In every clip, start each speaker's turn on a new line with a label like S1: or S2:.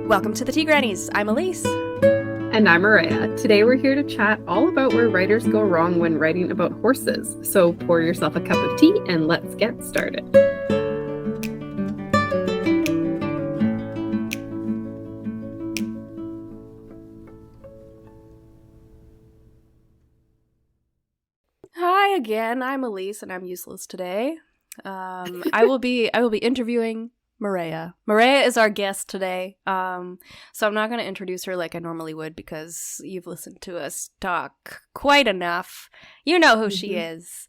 S1: Welcome to the Tea Grannies. I'm Elise.
S2: And I'm Maria. Today we're here to chat all about where writers go wrong when writing about horses. So pour yourself a cup of tea and let's get started.
S1: Hi again. I'm Elise and I'm useless today. I will be interviewing Maria. Maria is our guest today. So I'm not going to introduce her like I normally would because you've listened to us talk quite enough. You know who she is.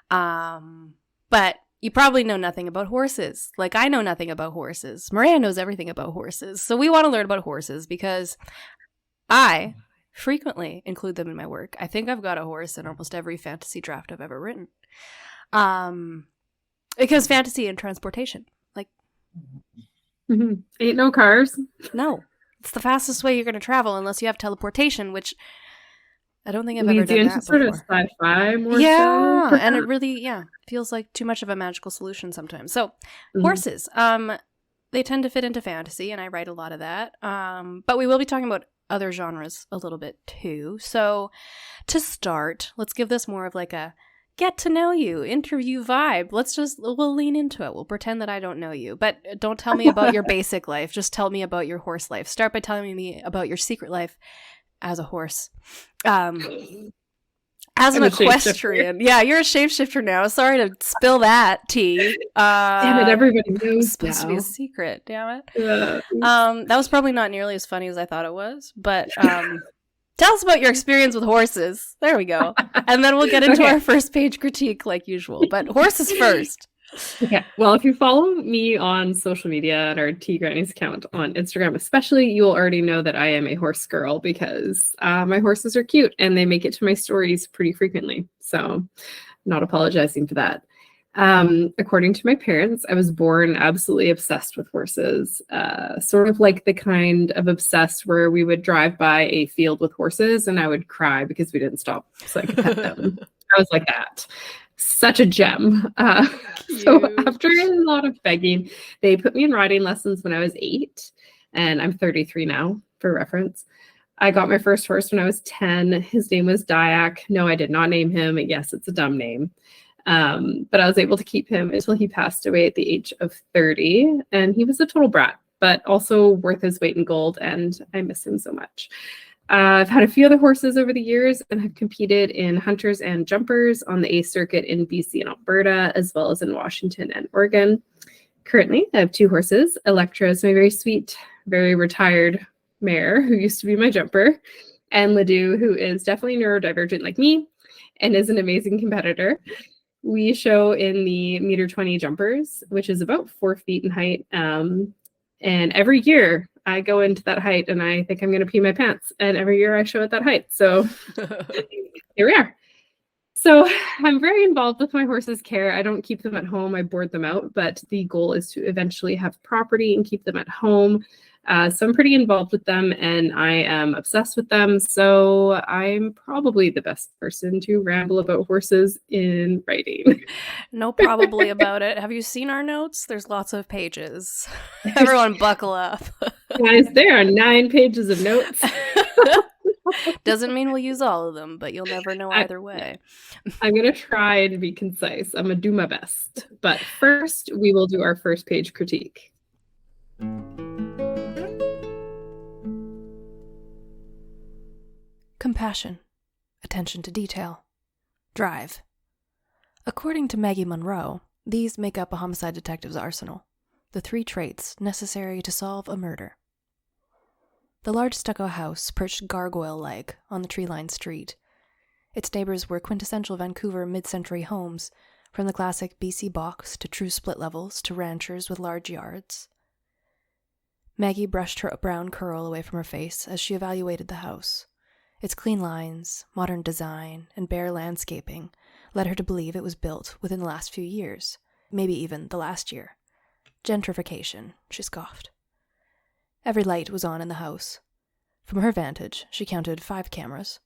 S1: But you probably know nothing about horses. Like I know nothing about horses. Maria knows everything about horses. So we want to learn about horses because I frequently include them in my work. I think I've got a horse in almost every fantasy draft I've ever written. Because fantasy and transportation.
S2: Ain't no cars.
S1: No. It's the fastest way you're going to travel unless you have teleportation, which I don't think I've ever
S2: Leads you
S1: done
S2: into
S1: that
S2: sort
S1: before.
S2: of sci-fi more
S1: Yeah,
S2: so.
S1: and it really, feels like too much of a magical solution sometimes. So, horses, they tend to fit into fantasy, and I write a lot of that. But we will be talking about other genres a little bit too. So, to start, let's give this more of like a get to know you interview vibe. We'll lean into it. We'll pretend that I don't know you, but don't tell me about your basic life. Just tell me about your horse life. Start by telling me about your secret life as a horse. As an equestrian. Yeah, you're a shapeshifter now. Sorry to spill that tea.
S2: Damn it, everybody knows
S1: it's supposed to be a secret, damn it.
S2: Yeah.
S1: That was probably not nearly as funny as I thought it was, but tell us about your experience with horses. There we go. And then we'll get into our first page critique like usual. But horses first.
S2: Okay. Well, if you follow me on social media and our Tea Grannies account on Instagram especially, you'll already know that I am a horse girl because my horses are cute and they make it to my stories pretty frequently. So not apologizing for that. According to my parents, I was born absolutely obsessed with horses, sort of like the kind of obsessed where we would drive by a field with horses and I would cry because we didn't stop so I could pet them. I was like that. Such a gem. So after a lot of begging, they put me in riding lessons when I was 8, and I'm 33 now, for reference. I got my first horse when I was 10. His name was Dyak. No, I did not name him. Yes, it's a dumb name. But I was able to keep him until he passed away at the age of 30. And he was a total brat, but also worth his weight in gold. And I miss him so much. I've had a few other horses over the years and have competed in hunters and jumpers on the A circuit in BC and Alberta, as well as in Washington and Oregon. Currently, I have 2 horses. Electra is my very sweet, very retired mare who used to be my jumper, and Ledoux, who is definitely neurodivergent like me and is an amazing competitor. We show in the 1.20 meter jumpers, which is about 4 feet in height. And every year I go into that height and I think I'm going to pee my pants. And every year I show at that height. So here we are. So I'm very involved with my horses' care. I don't keep them at home. I board them out. But the goal is to eventually have property and keep them at home. So I'm pretty involved with them and I am obsessed with them. So I'm probably the best person to ramble about horses in writing.
S1: No probably about it. Have you seen our notes? There's lots of pages. Everyone buckle up.
S2: Guys, there are 9 pages of notes.
S1: Doesn't mean we'll use all of them, but you'll never know either way.
S2: I'm going to try to be concise. I'm going to do my best. But first, we will do our first page critique.
S1: Compassion, attention to detail, drive. According to Maggie Monroe, these make up a homicide detective's arsenal, the 3 traits necessary to solve a murder. The large stucco house perched gargoyle-like on the tree-lined street. Its neighbors were quintessential Vancouver mid-century homes, from the classic BC box to true split levels to ranchers with large yards. Maggie brushed her brown curl away from her face as she evaluated the house. Its clean lines, modern design, and bare landscaping led her to believe it was built within the last few years, maybe even the last year. Gentrification, she scoffed. Every light was on in the house. From her vantage, she counted 5 cameras.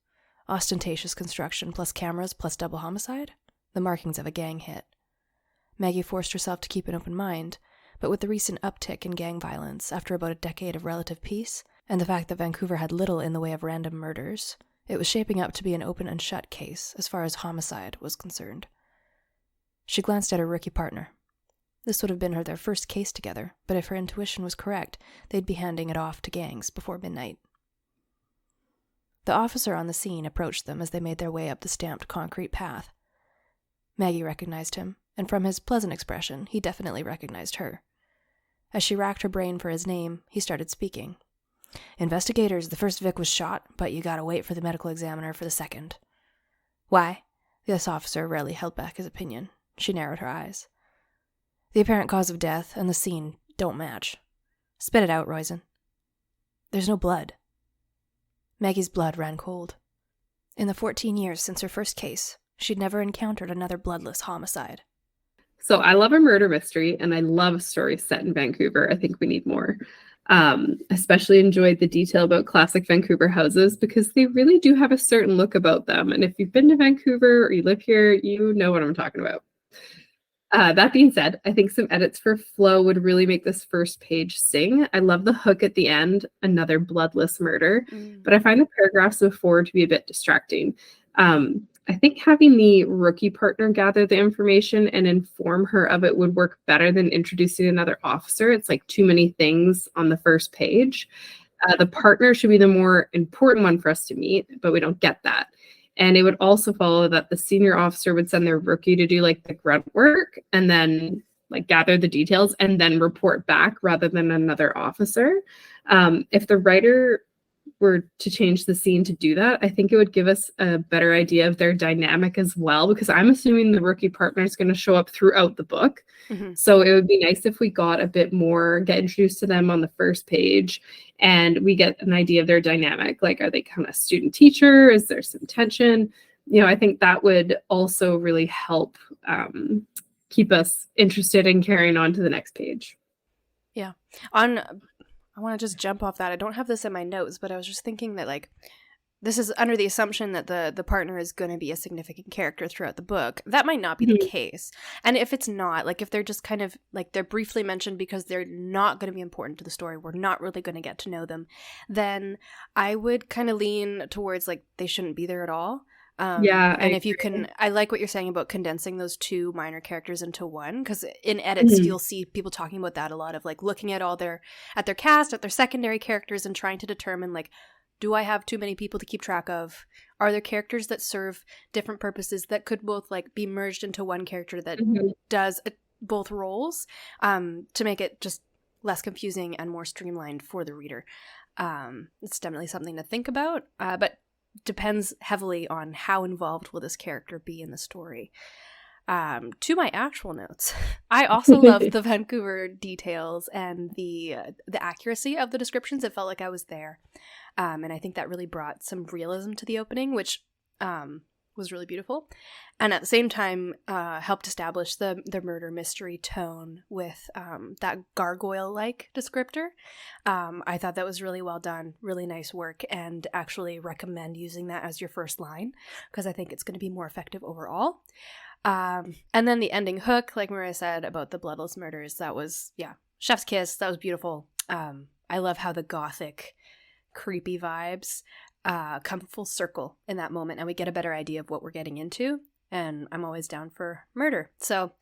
S1: Ostentatious construction plus cameras plus double homicide? The markings of a gang hit. Maggie forced herself to keep an open mind, but with the recent uptick in gang violence after about a decade of relative peace, and the fact that Vancouver had little in the way of random murders, it was shaping up to be an open and shut case as far as homicide was concerned. She glanced at her rookie partner. This would have been their first case together, but if her intuition was correct, they'd be handing it off to gangs before midnight. The officer on the scene approached them as they made their way up the stamped concrete path. Maggie recognized him, and from his pleasant expression, he definitely recognized her. As she racked her brain for his name, he started speaking. "Investigators, the first Vic was shot, but you gotta wait for the medical examiner for the second." "Why?" This officer rarely held back his opinion. She narrowed her eyes. "The apparent cause of death and the scene don't match. Spit it out, Roisin." "There's no blood." Maggie's blood ran cold. In the 14 years since her first case, she'd never encountered another bloodless homicide.
S2: So I love a murder mystery, and I love stories set in Vancouver. I think we need more. Especially enjoyed the detail about classic Vancouver houses because they really do have a certain look about them. And if you've been to Vancouver or you live here, you know what I'm talking about. That being said, I think some edits for flow would really make this first page sing. I love the hook at the end, another bloodless murder, but I find the paragraphs before to be a bit distracting. I think having the rookie partner gather the information and inform her of it would work better than introducing another officer. It's like too many things on the first page. The partner should be the more important one for us to meet, but we don't get that. And it would also follow that the senior officer would send their rookie to do like the grunt work and then like gather the details and then report back rather than another officer. If the writer were to change the scene to do that, I think it would give us a better idea of their dynamic as well, because I'm assuming the rookie partner is going to show up throughout the book. Mm-hmm. So it would be nice if we got a bit more, get introduced to them on the first page, and we get an idea of their dynamic. Like, are they kind of student teacher? Is there some tension? You know, I think that would also really help keep us interested in carrying on to the next page.
S1: Yeah. I want to just jump off that. I don't have this in my notes, but I was just thinking that, like, this is under the assumption that the partner is going to be a significant character throughout the book. That might not be the case. And if it's not, like, if they're just kind of, like, they're briefly mentioned because they're not going to be important to the story, we're not really going to get to know them, then I would kind of lean towards, like, they shouldn't be there at all.
S2: Yeah,
S1: and if you can, I like what you're saying about condensing those two minor characters into one, because in edits you'll see people talking about that a lot, of like looking at their cast, at their secondary characters, and trying to determine, like, do I have too many people to keep track of? Are there characters that serve different purposes that could both like be merged into one character that does both roles, to make it just less confusing and more streamlined for the reader? It's definitely something to think about, but depends heavily on how involved will this character be in the story. To my actual notes, I also loved the Vancouver details and the accuracy of the descriptions. It felt like I was there, and I think that really brought some realism to the opening, which was really beautiful, and at the same time helped establish the murder mystery tone with that gargoyle-like descriptor. I thought that was really well done, really nice work, and actually recommend using that as your first line, because I think it's going to be more effective overall. And then the ending hook, like Maria said, about the bloodless murders, that was, chef's kiss. That was beautiful. I love how the gothic, creepy vibes come full circle in that moment, and we get a better idea of what we're getting into, and I'm always down for murder. So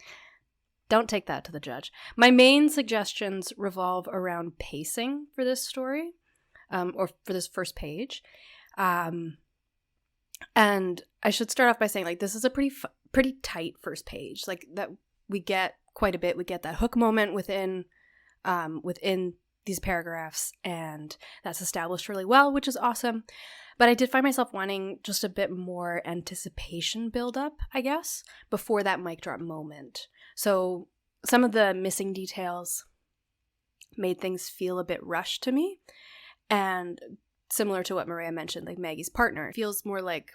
S1: don't take that to the judge. My main suggestions revolve around pacing for this story, or for this first page. And I should start off by saying, like, this is a pretty tight first page. Like, that we get quite a bit. We get that hook moment within these paragraphs, and that's established really well, which is awesome. But I did find myself wanting just a bit more anticipation build-up, I guess, before that mic drop moment. So some of the missing details made things feel a bit rushed to me, and similar to what Maria mentioned, like Maggie's partner, it feels more like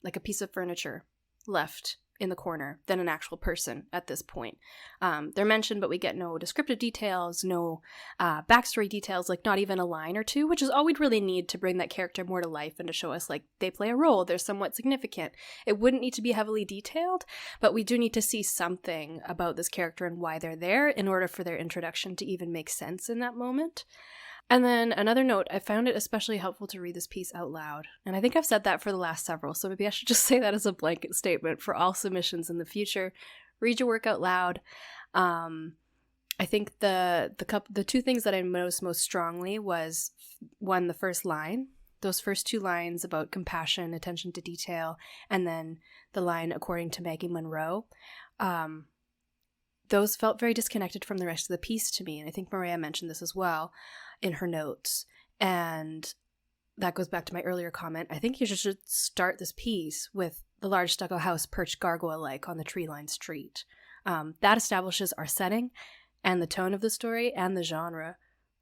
S1: a piece of furniture left in the corner than an actual person at this point. They're mentioned, but we get no descriptive details, no backstory details, like not even a line or two, which is all we'd really need to bring that character more to life and to show us like they play a role, they're somewhat significant. It wouldn't need to be heavily detailed, but we do need to see something about this character and why they're there in order for their introduction to even make sense in that moment. And then another note, I found it especially helpful to read this piece out loud. And I think I've said that for the last several, so maybe I should just say that as a blanket statement for all submissions in the future. Read your work out loud. I think the two things that I noticed most strongly was, one, the first line. Those first two lines about compassion, attention to detail, and then the line, according to Maggie Monroe. Those felt very disconnected from the rest of the piece to me. And I think Maria mentioned this as well in her notes. And that goes back to my earlier comment. I think you should start this piece with the large stucco house perched gargoyle-like on the tree-lined street. That establishes our setting and the tone of the story and the genre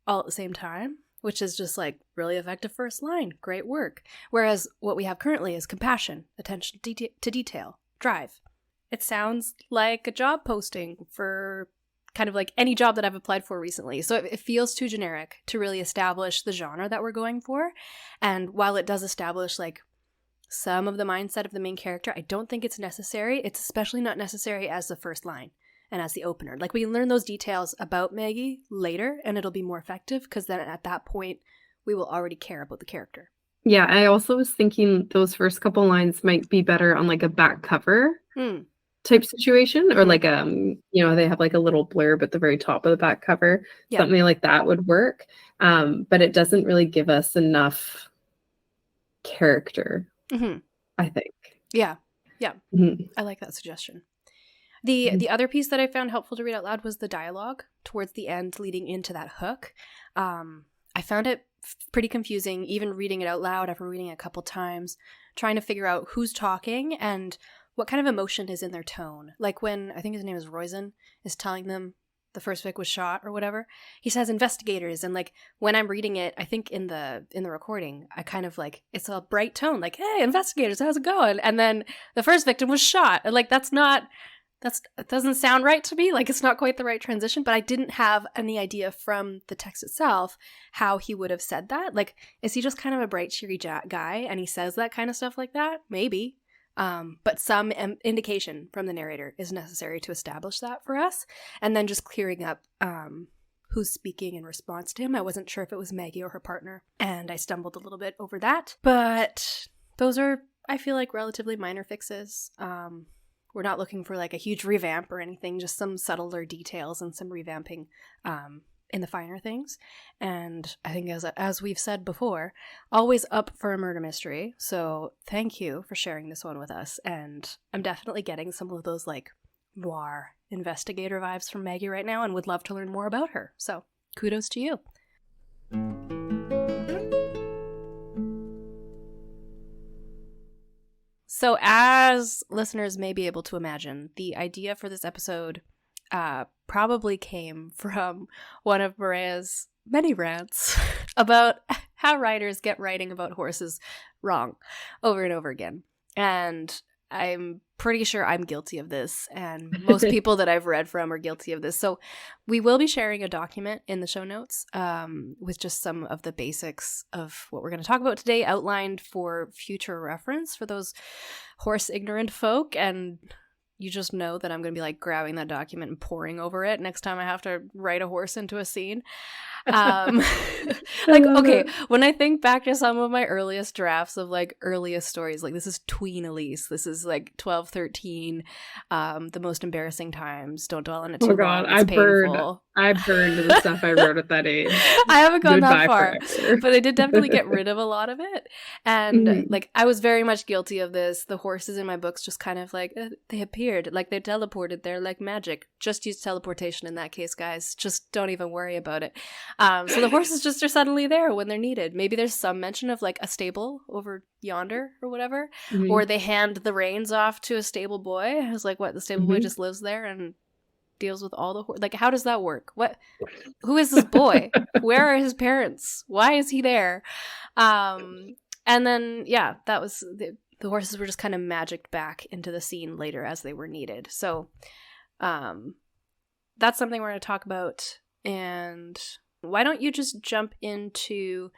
S1: all at the same time, which is just like really effective first line. Great work. Whereas what we have currently is compassion, attention to detail, drive. It sounds like a job posting for kind of like any job that I've applied for recently. So it feels too generic to really establish the genre that we're going for. And while it does establish like some of the mindset of the main character, I don't think it's necessary. It's especially not necessary as the first line and as the opener. Like we can learn those details about Maggie later and it'll be more effective because then at that point we will already care about the character.
S2: Yeah, I also was thinking those first couple lines might be better on like a back cover type situation, or like they have like a little blurb at the very top of the back cover. Yeah. Something like that would work. But it doesn't really give us enough character, I think. Yeah.
S1: I like that suggestion. The other piece that I found helpful to read out loud was the dialogue towards the end leading into that hook. I found it pretty confusing, even reading it out loud after reading it a couple times, trying to figure out who's talking and what kind of emotion is in their tone. Like when, I think his name is Roisin, is telling them the first Vic was shot or whatever, he says investigators, and like when I'm reading it, I think in the recording, I kind of like, it's a bright tone, like, hey, investigators, how's it going? And then the first victim was shot. And like, it doesn't sound right to me. Like it's not quite the right transition, but I didn't have any idea from the text itself how he would have said that. Like, is he just kind of a bright, cheery guy and he says that kind of stuff like that? Maybe. But some indication from the narrator is necessary to establish that for us. And then just clearing up who's speaking in response to him. I wasn't sure if it was Maggie or her partner, and I stumbled a little bit over that. But those are, I feel like, relatively minor fixes. We're not looking for like a huge revamp or anything, just some subtler details and some revamping in the finer things. And I think as we've said before, always up for a murder mystery. So thank you for sharing this one with us. And I'm definitely getting some of those like noir investigator vibes from Maggie right now and would love to learn more about her. So kudos to you. So as listeners may be able to imagine, the idea for this episode probably came from one of Maria's many rants about how writers get writing about horses wrong over and over again. And I'm pretty sure I'm guilty of this, and most people that I've read from are guilty of this. So we will be sharing a document in the show notes with just some of the basics of what we're going to talk about today outlined for future reference for those horse ignorant folk. And you just know that I'm going to be like grabbing that document and poring over it next time I have to write a horse into a scene. Like, okay, when I think back to some of my earliest drafts of like earliest stories, like this is Tween Elise, this is like 12-13, the most embarrassing times, don't dwell on it too long, it's painful.
S2: I burned the stuff I wrote at that age.
S1: I haven't gone that far, but I did definitely get rid of a lot of it. And like, I was very much guilty of this. The horses in my books just kind of like, they appeared, like they teleported there like magic. Just use teleportation in that case, guys. Just don't even worry about it. So the horses just are suddenly there when they're needed. Maybe there's some mention of like a stable over yonder or whatever, or they hand the reins off to a stable boy. I was like, what, the stable boy just lives there and deals with all the like, how does that work? Who is this boy? Where are his parents? Why is he there? And then that was the horses were just kind of magicked back into the scene later as they were needed. So that's something we're going to talk about. And why don't you just jump into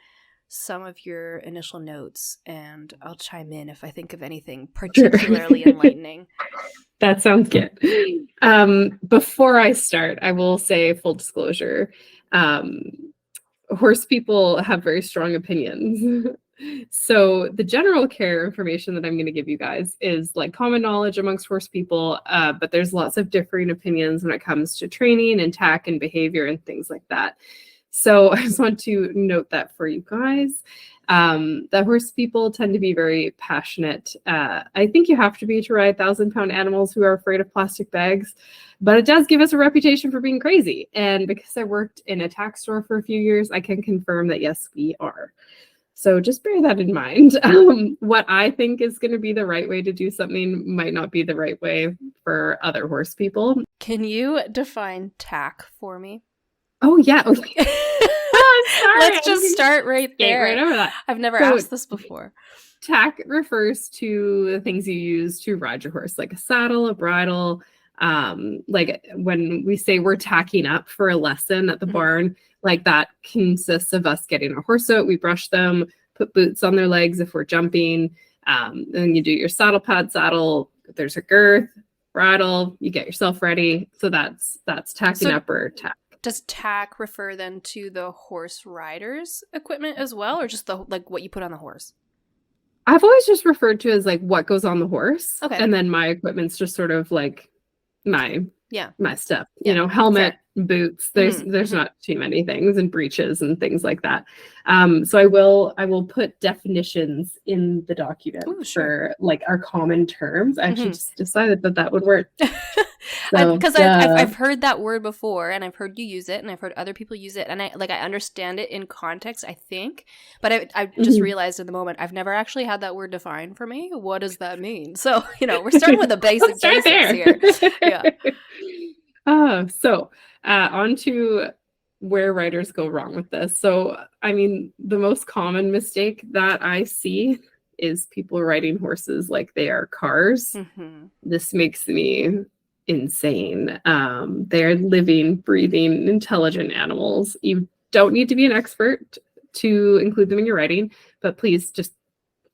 S1: some of your initial notes, and I'll chime in if I think of anything particularly enlightening.
S2: That sounds good. Before I start, I will say, full disclosure, horse people have very strong opinions. So the general care information that I'm going to give you guys is like common knowledge amongst horse people, but there's lots of differing opinions when it comes to training and tack and behavior and things like that. So I just want to note that for you guys. That horse people tend to be very passionate. I think you have to be to ride 1,000-pound animals who are afraid of plastic bags, but it does give us a reputation for being crazy. And because I worked in a tack store for a few years, I can confirm that yes, we are. So just bear that in mind. What I think is going to be the right way to do something might not be the right way for other horse people.
S1: Can you define tack for me?
S2: Oh, yeah. Okay.
S1: Let's just start right there.
S2: Right over that.
S1: I've never asked this before.
S2: Tack refers to the things you use to ride your horse, like a saddle, a bridle. Like when we say we're tacking up for a lesson at the barn, like that consists of us getting our horse out. We brush them, put boots on their legs if we're jumping. Then you do your saddle pad saddle. There's a girth, bridle. You get yourself ready. So that's tacking up or tack.
S1: Does tack refer then to the horse rider's equipment as well, or just the like what you put on the horse?
S2: I've always just referred to as like what goes on the horse.
S1: Okay.
S2: And then my equipment's just sort of like my stuff.
S1: Yeah.
S2: You know, helmet, boots. There's not too many things, and breeches and things like that. So I will put definitions in the document for like our common terms. I actually just decided that would work.
S1: Because I've heard that word before, and I've heard you use it, and I've heard other people use it, and I understand it in context, I think, but I just realized in the moment I've never actually had that word defined for me. What does that mean? So we're starting with the basics here. Yeah.
S2: So on to where riders go wrong with this. So I mean, the most common mistake that I see is people riding horses like they are cars. This makes me insane. They're living, breathing, intelligent animals. You don't need to be an expert to include them in your writing, but please just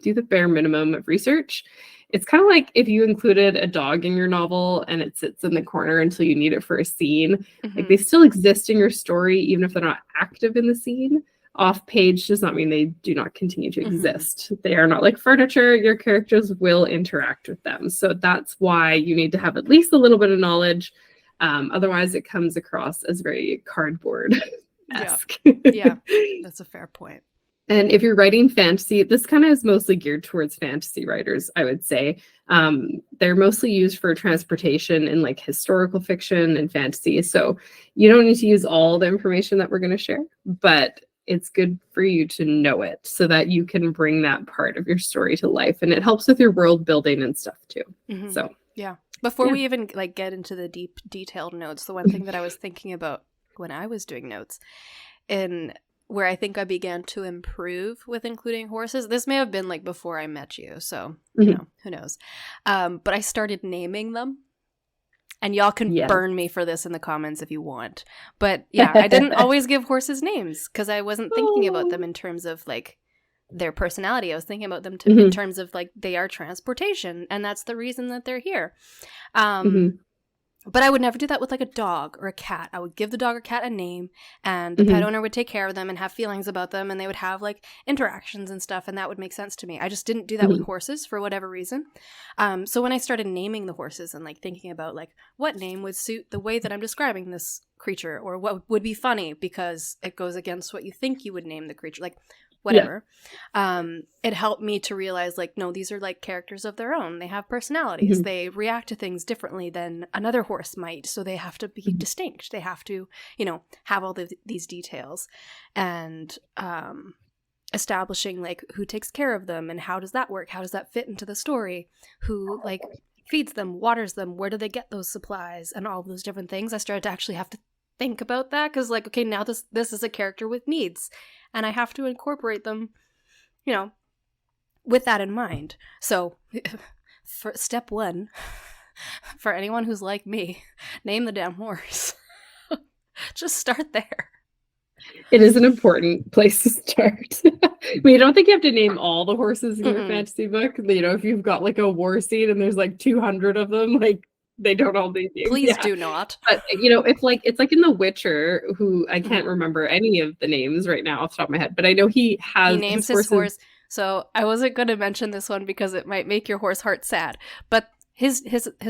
S2: do the bare minimum of research. It's kind of like if you included a dog in your novel and it sits in the corner until you need it for a scene. Like they still exist in your story, even if they're not active in the scene. Off page does not mean they do not continue to exist. They are not like furniture. Your characters will interact with them. So that's why you need to have at least a little bit of knowledge. Otherwise, it comes across as very cardboard-esque.
S1: Yeah, that's a fair point.
S2: And if you're writing fantasy, this kind of is mostly geared towards fantasy writers, I would say. They're mostly used for transportation in like historical fiction and fantasy. So you don't need to use all the information that we're going to share, but it's good for you to know it so that you can bring that part of your story to life, and it helps with your world building and stuff too. So
S1: yeah. Before we even like get into the deep detailed notes, the one thing that I was thinking about when I was doing notes, and where I think I began to improve with including horses, this may have been like before I met you, so you know, who knows, but I started naming them. And y'all can burn me for this in the comments if you want. But yeah, I didn't always give horses names because I wasn't thinking about them in terms of like their personality. I was thinking about them in terms of like they are transportation, and that's the reason that they're here. But I would never do that with like a dog or a cat. I would give the dog or cat a name, and the pet owner would take care of them and have feelings about them, and they would have like interactions and stuff, and that would make sense to me. I just didn't do that with horses for whatever reason. So when I started naming the horses and like thinking about like what name would suit the way that I'm describing this creature, or what would be funny because it goes against what you think you would name the creature, like whatever. It helped me to realize like, no, these are like characters of their own. They have personalities. They react to things differently than another horse might. So they have to be distinct. They have to, you know, have all these details, and establishing like who takes care of them and how does that work? How does that fit into the story? Who like feeds them, waters them? Where do they get those supplies? And all of those different things. I started to actually have to think about that because like, okay, now this is a character with needs, and I have to incorporate them, you know, with that in mind, so for step one, for anyone who's like me, name the damn horse. Just start there.
S2: It is an important place to start. I mean, I don't think you have to name all the horses in your fantasy book. You know, if you've got like a war scene and there's like 200 of them, like they don't all need names.
S1: Please do not.
S2: But you know, if like it's like in The Witcher, who I can't remember any of the names right now off the top of my head, but I know he
S1: names his horse. So I wasn't going to mention this one because it might make your horse heart sad. But his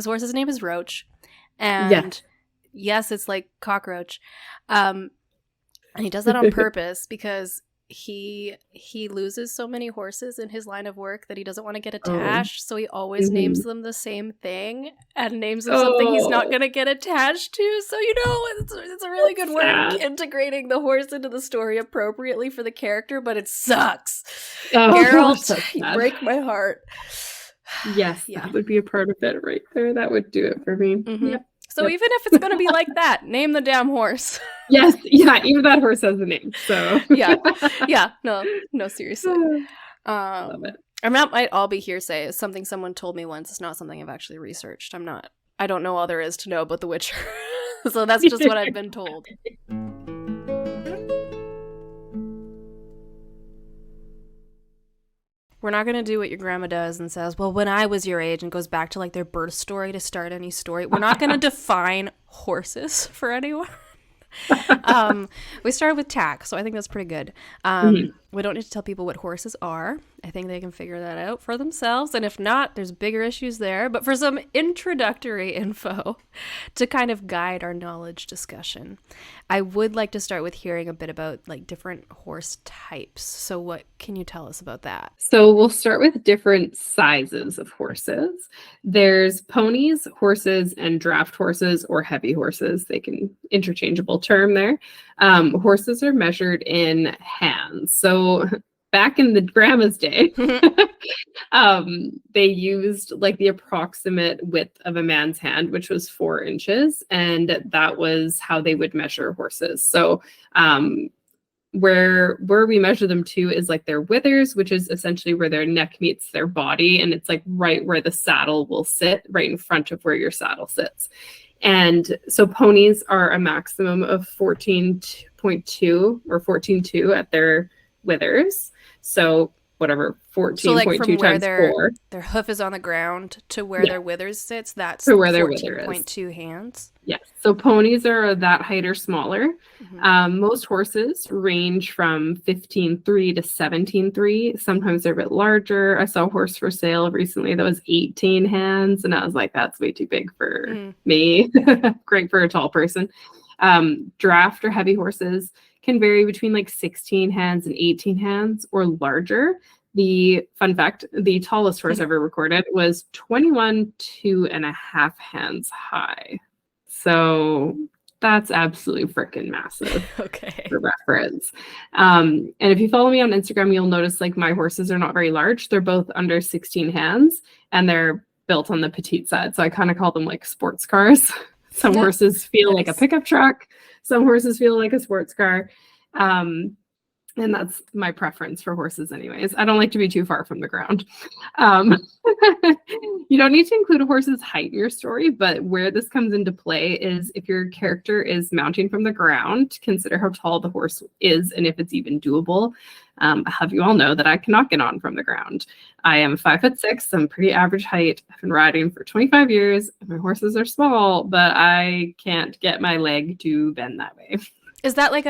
S1: horse's name is Roach, and yes, it's like cockroach. And he does that on purpose because he loses so many horses in his line of work that he doesn't want to get attached. So he always names them the same thing and names them something he's not going to get attached to. So, you know, it's a really good way of integrating the horse into the story appropriately for the character, but it sucks. Geralt, you break my heart.
S2: Yes, that would be a part of it right there. That would do it for me. Yep.
S1: So even if it's going to be like that, name the damn horse.
S2: Yes, yeah, even that horse has a name. So
S1: yeah, no, seriously.
S2: Love it.
S1: And that might all be hearsay. It's something someone told me once. It's not something I've actually researched. I don't know all there is to know about The Witcher. So that's just what I've been told. We're not going to do what your grandma does and says, well, when I was your age, and goes back to like their birth story to start any story. We're not going to define horses for anyone. We started with tack, so I think that's pretty good. We don't need to tell people what horses are. I think they can figure that out for themselves, and if not, there's bigger issues there. But for some introductory info to kind of guide our knowledge discussion, I would like to start with hearing a bit about like different horse types. So what can you tell us about that?
S2: So we'll start with different sizes of horses. There's ponies, horses, and draft horses or heavy horses. They can interchangeable term there. Horses are measured in hands. So back in the grandma's day, they used like the approximate width of a man's hand, which was 4 inches. And that was how they would measure horses. So where we measure them to is like their withers, which is essentially where their neck meets their body. And it's like right where the saddle will sit, right in front of where your saddle sits. And so ponies are a maximum of 14.2 or 14.2 at their withers. So whatever, 14.2 times 4.
S1: Their hoof is on the ground to where their withers sits. That's
S2: to where their wither is.
S1: 14.2 hands.
S2: Yes. So ponies are that height or smaller. Most horses range from 15.3 to 17.3. Sometimes they're a bit larger. I saw a horse for sale recently that was 18 hands, and I was like, that's way too big for me. Great for a tall person. Draft or heavy horses can vary between like 16 hands and 18 hands or larger. The fun fact, the tallest horse ever recorded was 21.5 hands high. So that's absolutely freaking massive.
S1: Okay.
S2: For reference. And if you follow me on Instagram, you'll notice like my horses are not very large. They're both under 16 hands and they're built on the petite side. So I kind of call them like sports cars. Some horses feel like a pickup truck. Some horses feel like a sports car. And that's my preference for horses anyways. I don't like to be too far from the ground. You don't need to include a horse's height in your story, but where this comes into play is if your character is mounting from the ground, consider how tall the horse is and if it's even doable. I have you all know that I cannot get on from the ground. I am 5'6". I'm pretty average height. I've been riding for 25 years. My horses are small, but I can't get my leg to bend that way.
S1: Is that like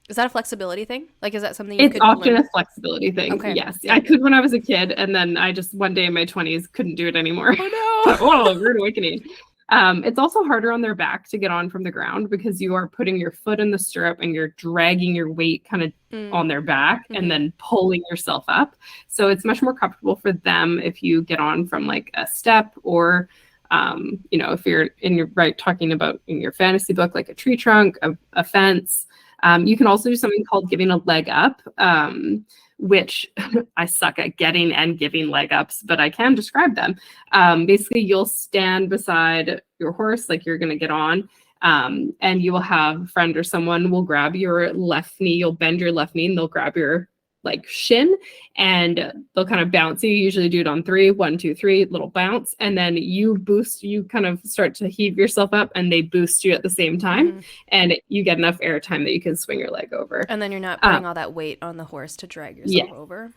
S1: is that a flexibility thing? Like, is that something you could
S2: It's often
S1: learn?
S2: a flexibility thing.
S1: Okay.
S2: Yes. I could when I was a kid, and then I just one day in my 20s couldn't do it anymore.
S1: Oh, no.
S2: Oh, rude awakening. It's also harder on their back to get on from the ground because you are putting your foot in the stirrup and you're dragging your weight kind of on their back and then pulling yourself up. So it's much more comfortable for them if you get on from like a step or you know, if you're talking about in your fantasy book, like a tree trunk, a fence. You can also do something called giving a leg up, which I suck at getting and giving leg ups, but I can describe them. Basically, you'll stand beside your horse like you're going to get on, and you will have a friend or someone will grab your left knee. You'll bend your left knee and they'll grab your like shin, and they'll kind of bounce. You usually do it on 3, 1, 2, 3, little bounce, and then you kind of start to heave yourself up, and they boost you at the same time, and you get enough air time that you can swing your leg over.
S1: And then you're not putting all that weight on the horse to drag yourself over.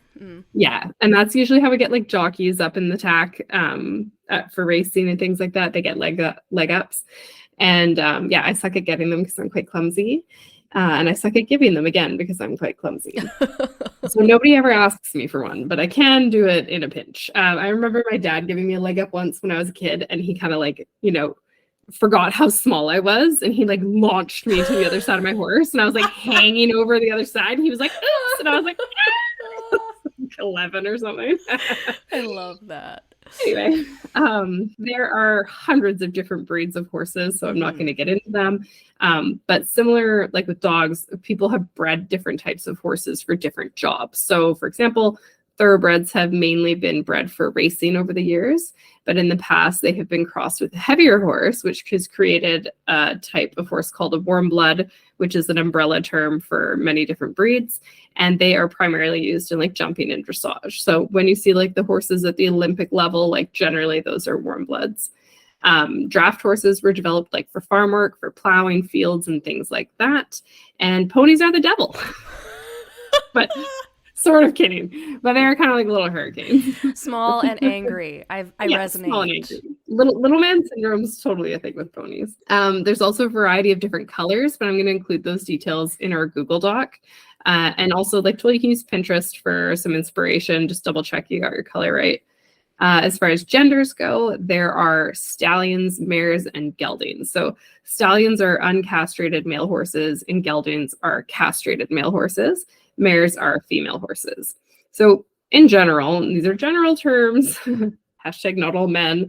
S2: Yeah, and that's usually how we get like jockeys up in the tack for racing and things like that. They get leg ups, and I suck at getting them because I'm quite clumsy. And I suck at giving them again because I'm quite clumsy. So nobody ever asks me for one, but I can do it in a pinch. I remember my dad giving me a leg up once when I was a kid, and he kind of like, forgot how small I was, and he like launched me to the other side of my horse, and I was like hanging over the other side. And he was like, oops, and I was like, 11 or something.
S1: I love that.
S2: Anyway, there are hundreds of different breeds of horses, so I'm not going to get into them. But similar, like with dogs, people have bred different types of horses for different jobs. So, for example, thoroughbreds have mainly been bred for racing over the years, but in the past they have been crossed with a heavier horse, which has created a type of horse called a warm blood, which is an umbrella term for many different breeds. And they are primarily used in like jumping and dressage. So when you see like the horses at the Olympic level, like generally those are warm bloods. Draft horses were developed like for farm work, for plowing fields and things like that. And ponies are the devil. But sort of kidding, but they're kind of like little hurricanes.
S1: Small and angry. I resonate. Small and angry.
S2: Little man syndrome is totally a thing with ponies. There's also a variety of different colors, but I'm going to include those details in our Google Doc. And also, like totally, you can use Pinterest for some inspiration. Just double check you got your color right. As far as genders go, there are stallions, mares, and geldings. So stallions are uncastrated male horses, and geldings are castrated male horses. Mares are female horses. So in general, and these are general terms, hashtag not all men,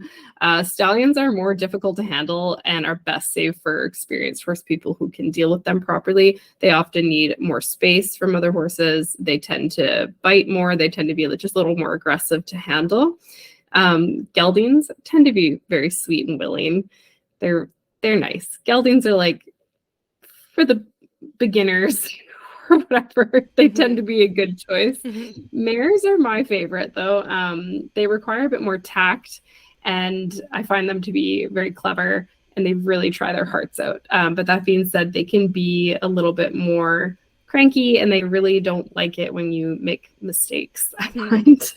S2: stallions are more difficult to handle and are best saved for experienced horse people who can deal with them properly. They often need more space from other horses. They tend to bite more. They tend to be just a little more aggressive to handle. Geldings tend to be very sweet and willing. They're nice. Geldings are like for the beginners or whatever. They tend to be a good choice. Mares are my favorite though. They require a bit more tact, and I find them to be very clever, and they really try their hearts out. But that being said, they can be a little bit more cranky, and they really don't like it when you make mistakes. I find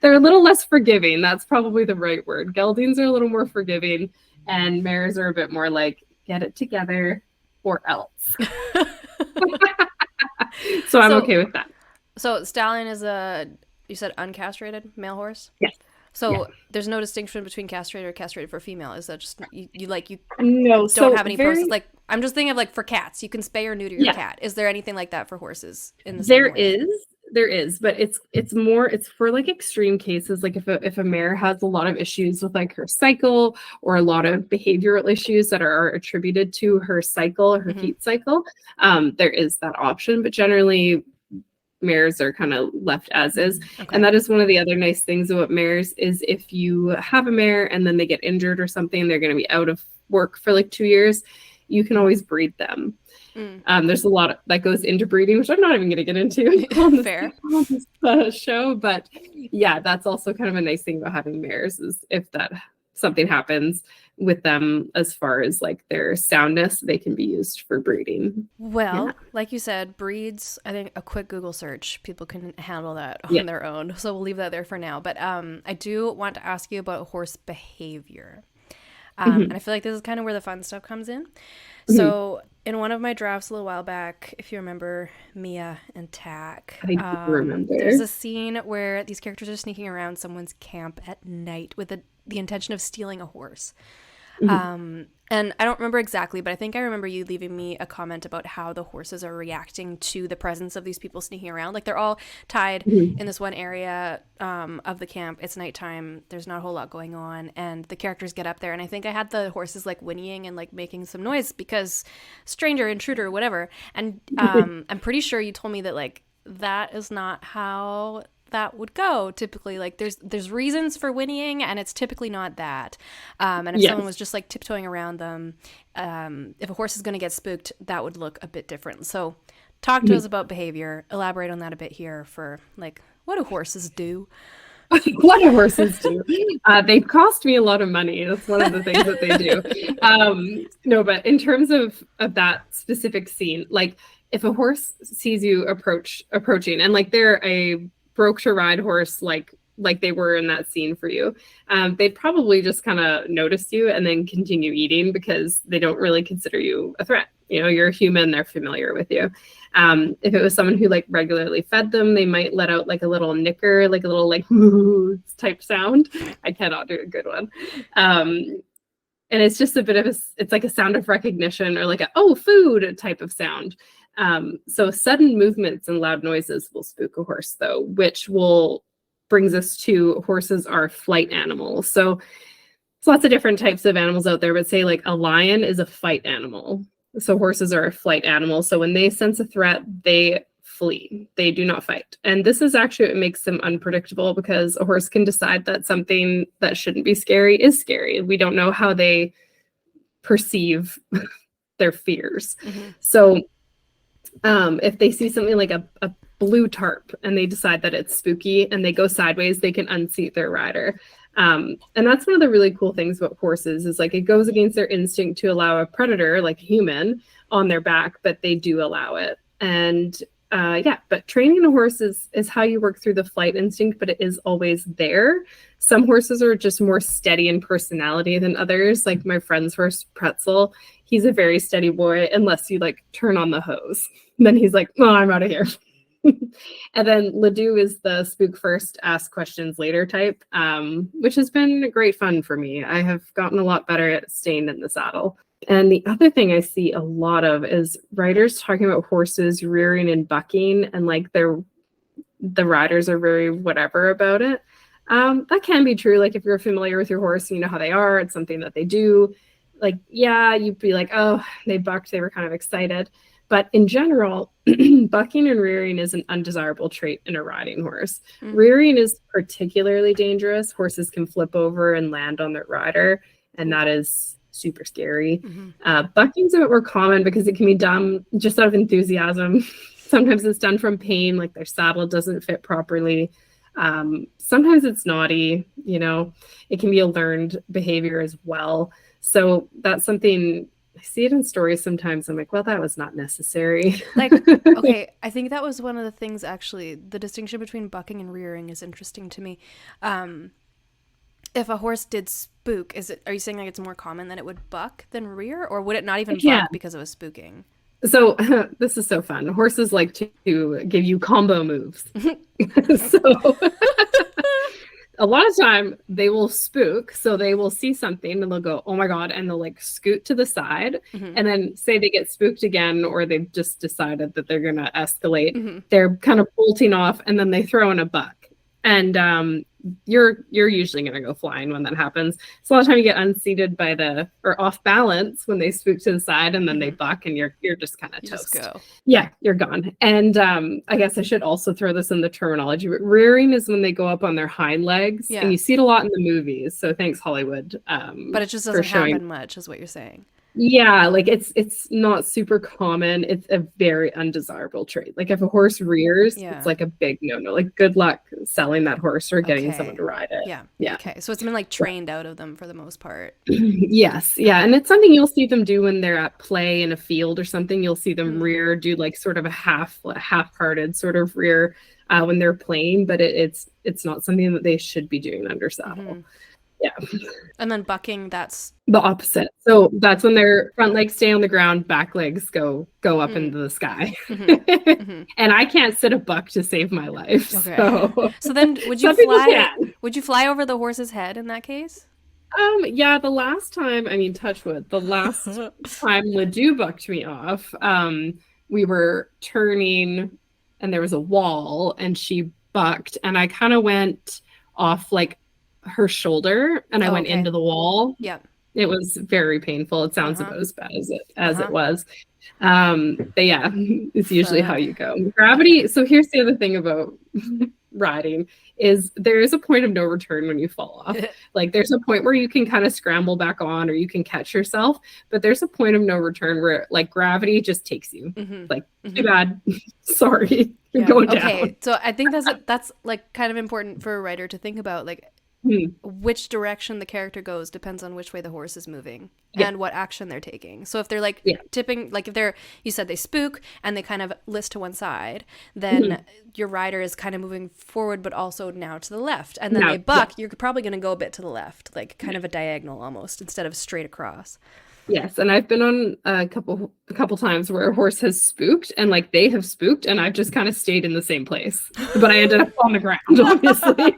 S2: they're a little less forgiving. That's probably the right word. Geldings are a little more forgiving, and mares are a bit more like, get it together or else. So I'm okay with that.
S1: So stallion is you said uncastrated male horse?
S2: Yes.
S1: So there's no distinction between castrated or castrated for female. Is that just you
S2: no,
S1: don't have any process? Like I'm just thinking of like for cats, you can spay or neuter your cat. Is there anything like that for horses in the same way?
S2: There is, but it's for like extreme cases. Like if a mare has a lot of issues with like her cycle, or a lot of behavioral issues that are attributed to her cycle, her heat cycle, there is that option. But generally, mares are kind of left as is. Okay. And that is one of the other nice things about mares is if you have a mare and then they get injured or something, they're going to be out of work for like 2 years, you can always breed them. There's a lot that goes into breeding, which I'm not even going to get into on this show. But yeah, that's also kind of a nice thing about having mares is if that something happens with them as far as like their soundness, they can be used for breeding.
S1: Well, like you said, breeds, I think a quick Google search, people can handle that on their own. So we'll leave that there for now. But I do want to ask you about horse behavior. And I feel like this is kind of where the fun stuff comes in. So in one of my drafts a little while back, if you remember Mia and Tack,
S2: I remember.
S1: There's a scene where these characters are sneaking around someone's camp at night with the intention of stealing a horse. And I don't remember exactly, but I think I remember you leaving me a comment about how the horses are reacting to the presence of these people sneaking around. Like they're all tied in this one area of the camp. It's nighttime. There's not a whole lot going on. And the characters get up there. And I think I had the horses like whinnying and like making some noise because stranger, intruder, whatever. And I'm pretty sure you told me that like that is not how that would go typically. Like there's reasons for whinnying, and it's typically not that. And if someone was just like tiptoeing around them, if a horse is going to get spooked, that would look a bit different. So talk to us about behavior. Elaborate on that a bit here for like, what do horses do?
S2: What do horses do? They cost me a lot of money. That's one of the things that they do. No, but in terms of that specific scene, like if a horse sees you approaching, and like they're a broke to ride horse, like they were in that scene for you, they'd probably just kind of notice you and then continue eating because they don't really consider you a threat. You know, you're a human, they're familiar with you. If it was someone who like regularly fed them, they might let out like a little nicker, like a little like type sound. I cannot do a good one. And it's just a bit of it's like a sound of recognition or like a, oh, food type of sound. So sudden movements and loud noises will spook a horse though, which brings us to horses are flight animals. So there's lots of different types of animals out there, but say like a lion is a fight animal. So horses are a flight animal. So when they sense a threat, they flee. They do not fight. And this is actually what makes them unpredictable because a horse can decide that something that shouldn't be scary is scary. We don't know how they perceive their fears. Mm-hmm. So if they see something like a blue tarp and they decide that it's spooky and they go sideways, they can unseat their rider. And that's one of the really cool things about horses is like it goes against their instinct to allow a predator like a human on their back, but they do allow it. And but training a horse is how you work through the flight instinct, but it is always there. Some horses are just more steady in personality than others. Like my friend's horse, Pretzel, he's a very steady boy unless you like turn on the hose. Then he's like, oh, I'm out of here. And then Ledoux is the spook first, ask questions later type, which has been great fun for me. I have gotten a lot better at staying in the saddle. And the other thing I see a lot of is riders talking about horses rearing and bucking, and like the riders are very whatever about it. That can be true. Like if you're familiar with your horse, you know how they are. It's something that they do. Like, yeah, you'd be like, oh, they bucked. They were kind of excited. But in general, bucking and rearing is an undesirable trait in a riding horse. Mm-hmm. Rearing is particularly dangerous. Horses can flip over and land on their rider, and that is super scary. Mm-hmm. Bucking's a bit more common because it can be done just out of enthusiasm. Sometimes it's done from pain, like their saddle doesn't fit properly. Sometimes it's naughty, you know, it can be a learned behavior as well. So that's something I see it in stories sometimes. I'm like, well, that was not necessary.
S1: Like, okay, I think that was one of the things, actually, the distinction between bucking and rearing is interesting to me. If a horse did spook, are you saying like it's more common that it would buck than rear, or would it not even buck because it was spooking?
S2: So this is so fun. Horses like to give you combo moves. So a lot of time they will spook. So they will see something and they'll go, oh my God. And they'll like scoot to the side. Mm-hmm. And then say they get spooked again, or they've just decided that they're going to escalate. Mm-hmm. They're kind of bolting off and then they throw in a buck. And you're usually going to go flying when that happens. So a lot of time you get unseated or off balance when they spook to the side, and then they buck, and you're just kind of toast.
S1: Just go.
S2: Yeah, you're gone. And I guess I should also throw this in the terminology, but rearing is when they go up on their hind legs, and you see it a lot in the movies. So thanks, Hollywood.
S1: But it just doesn't happen much, is what you're saying.
S2: Yeah, like it's not super common. It's a very undesirable trait. Like if a horse rears, it's like a big no-no. Like good luck selling that horse or getting someone to ride it.
S1: Yeah. Okay. So it's been like trained out of them for the most part.
S2: Yes. Yeah. And it's something you'll see them do when they're at play in a field or something. You'll see them rear, do like sort of a half-hearted sort of rear when they're playing, but it's not something that they should be doing under saddle. Mm-hmm. Yeah.
S1: And then bucking, that's
S2: the opposite. So that's when their front legs stay on the ground, back legs go up into the sky. Mm-hmm. Mm-hmm. And I can't sit a buck to save my life.
S1: Okay. So then would you fly over the horse's head in that case?
S2: Yeah, the last time, I mean, touch wood, the last time Ledoux bucked me off, we were turning and there was a wall and she bucked and I kind of went off like her shoulder and I went into the wall.
S1: Yeah.
S2: It was very painful. It sounds about as bad as it was. But yeah, it's usually how you go. Gravity. So here's the other thing about riding is there is a point of no return when you fall off. Like there's a point where you can kind of scramble back on or you can catch yourself, but there's a point of no return where like gravity just takes you. Like too bad. Sorry. You're going down.
S1: Okay. So I think that's like kind of important for a writer to think about, like which direction the character goes depends on which way the horse is moving and what action they're taking. So if they're like tipping, like if they're, you said they spook and they kind of list to one side, then your rider is kind of moving forward, but also now to the left. And then they buck, you're probably going to go a bit to the left, like kind of a diagonal almost instead of straight across.
S2: Yes, and I've been on a couple times where a horse has spooked and like they have spooked and I've just kind of stayed in the same place, but I ended up on the ground, obviously.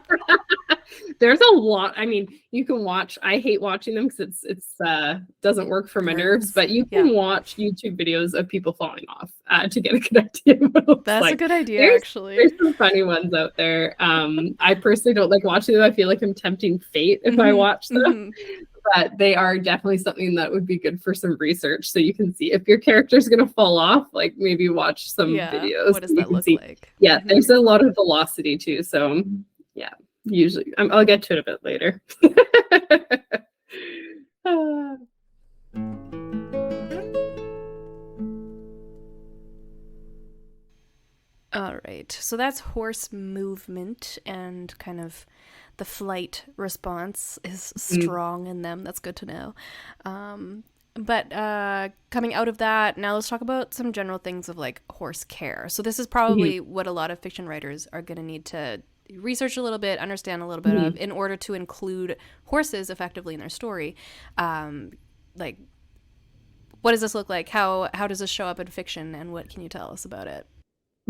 S2: There's a lot. I mean, you can watch. I hate watching them because it's doesn't work for my nerves. But you can watch YouTube videos of people falling off to get a good idea.
S1: That's like a good idea, actually.
S2: There's some funny ones out there. I personally don't like watching them. I feel like I'm tempting fate if I watch them. But they are definitely something that would be good for some research, so you can see if your character's going to fall off. Like maybe watch some videos.
S1: What does that look like?
S2: Yeah, there's a lot of velocity too. So yeah. Usually, I'll get to it a bit later.
S1: All right, so that's horse movement and kind of the flight response is strong in them. That's good to know. But coming out of that, now let's talk about some general things of like horse care. So this is probably what a lot of fiction writers are going to need to research a little bit, understand a little bit of, in order to include horses effectively in their story. Like, what does this look like? How does this show up in fiction, and what can you tell us about it?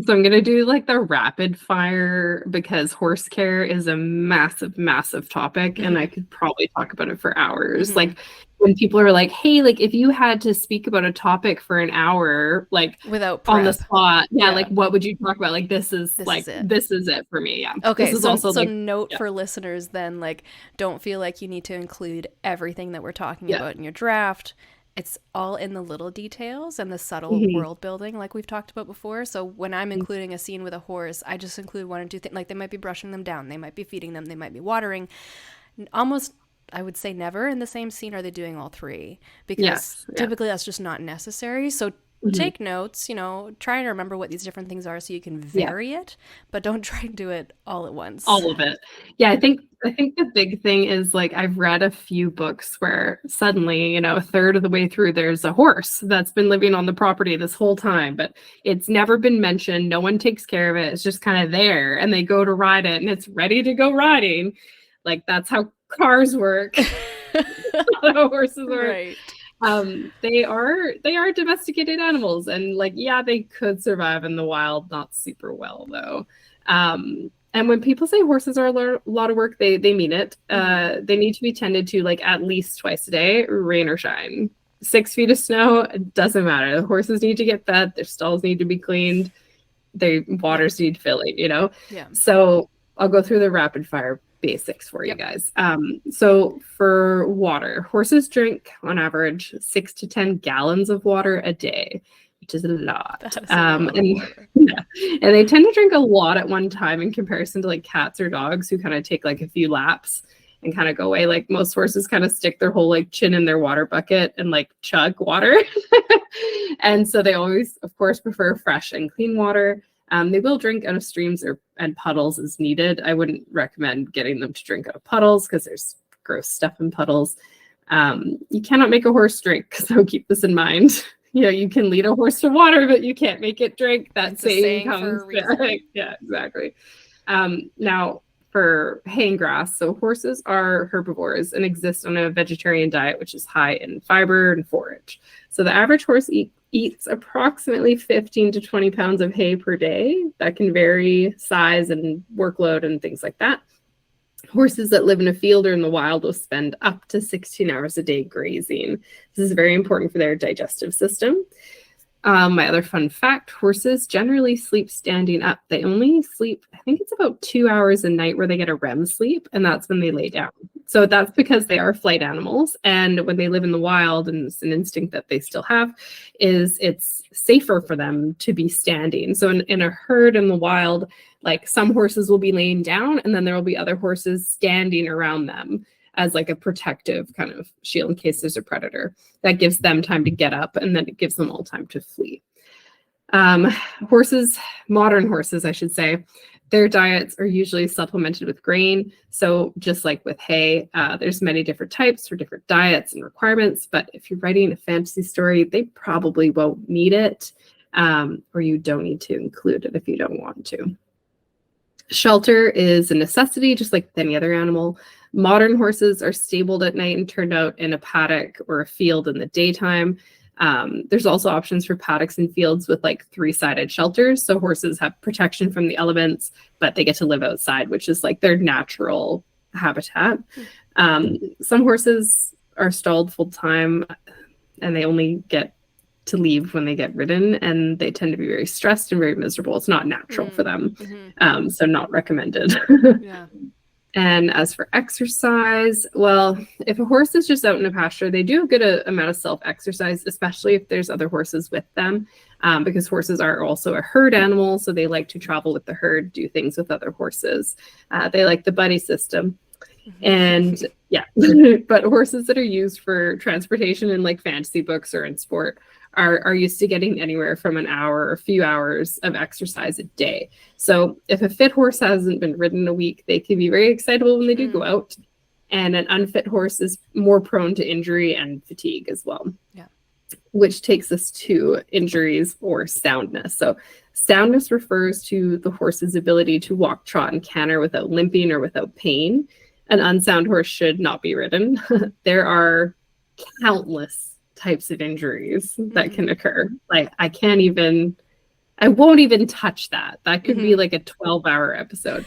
S2: So I'm going to do like the rapid fire because horse care is a massive, massive topic and I could probably talk about it for hours. Like when people are like, hey, like if you had to speak about a topic for an hour, like
S1: without prep.
S2: On the spot, like what would you talk about? Like this is it for me. Yeah.
S1: Okay.
S2: This is
S1: so
S2: also
S1: note for listeners then, like don't feel like you need to include everything that we're talking about in your draft. It's all in the little details and the subtle world building like we've talked about before. So when I'm including a scene with a horse, I just include one or two things. Like they might be brushing them down. They might be feeding them. They might be watering. Almost, I would say never in the same scene are they doing all three. Because typically that's just not necessary. So take notes, try and remember what these different things are so you can vary it, but don't try and do it all at once.
S2: All of it. Yeah, I think the big thing is like I've read a few books where suddenly, a third of the way through there's a horse that's been living on the property this whole time, but it's never been mentioned. No one takes care of it. It's just kind of there and they go to ride it and it's ready to go riding. Like that's how cars work. How horses work.
S1: Right.
S2: They are domesticated animals and like, they could survive in the wild, not super well though. And when people say horses are a lot of work, they mean it. They need to be tended to like at least twice a day, rain or shine. 6 feet of snow, it doesn't matter. The horses need to get fed. Their stalls need to be cleaned. Their waters need filling, Yeah. So I'll go through the rapid fire basics for you guys. So for water, horses drink on average 6 to 10 gallons of water a day, which is a lot. And they tend to drink a lot at one time in comparison to like cats or dogs who kind of take like a few laps and kind of go away. Like most horses kind of stick their whole like chin in their water bucket and like chug water. And so they always, of course, prefer fresh and clean water. They will drink out of streams and puddles as needed. I wouldn't recommend getting them to drink out of puddles because there's gross stuff in puddles. You cannot make a horse drink, so keep this in mind. You can lead a horse to water, but you can't make it drink. That saying comes back. Yeah, exactly. Now, for hay and grass, so horses are herbivores and exist on a vegetarian diet, which is high in fiber and forage. So the average horse eats approximately 15 to 20 pounds of hay per day. That can vary size and workload and things like that. Horses that live in a field or in the wild will spend up to 16 hours a day grazing. This is very important for their digestive system. My other fun fact, horses generally sleep standing up. They only sleep, I think it's about 2 hours a night where they get a REM sleep, and that's when they lay down. So that's because they are flight animals, and when they live in the wild, and it's an instinct that they still have, is it's safer for them to be standing. So in a herd in the wild, Like some horses will be laying down, and then there will be other horses standing around them as like a protective kind of shield in case there's a predator. That gives them time to get up, and then it gives them all time to flee. Horses, modern horses, I should say, their diets are usually supplemented with grain. So just like with hay, there's many different types for different diets and requirements. But if you're writing a fantasy story, they probably won't need it, or you don't need to include it if you don't want to. Shelter is a necessity, just like with any other animal. Modern horses are stabled at night and turned out in a paddock or a field in the daytime. There's also options for paddocks and fields with like 3-sided shelters. So horses have protection from the elements, but they get to live outside, which is like their natural habitat. Some horses are stalled full time, and they only get to leave when they get ridden, and they tend to be very stressed and very miserable. It's not natural for them. So not recommended.
S1: Yeah.
S2: And as for exercise, well, if a horse is just out in a pasture, they do a good amount of self-exercise, especially if there's other horses with them, because horses are also a herd animal. So they like to travel with the herd, do things with other horses. They like the buddy system. And yeah, but horses that are used for transportation in like fantasy books or in sport are used to getting anywhere from an hour or a few hours of exercise a day. So if a fit horse hasn't been ridden a week, they can be very excitable when they do go out. And an unfit horse is more prone to injury and fatigue as well.
S1: Yeah. Which
S2: takes us to injuries or soundness. So soundness refers to the horse's ability to walk, trot, and canter without limping or without pain. An unsound horse should not be ridden. There are countless types of injuries that can occur. Like I won't even touch that. That could be like a 12-hour episode.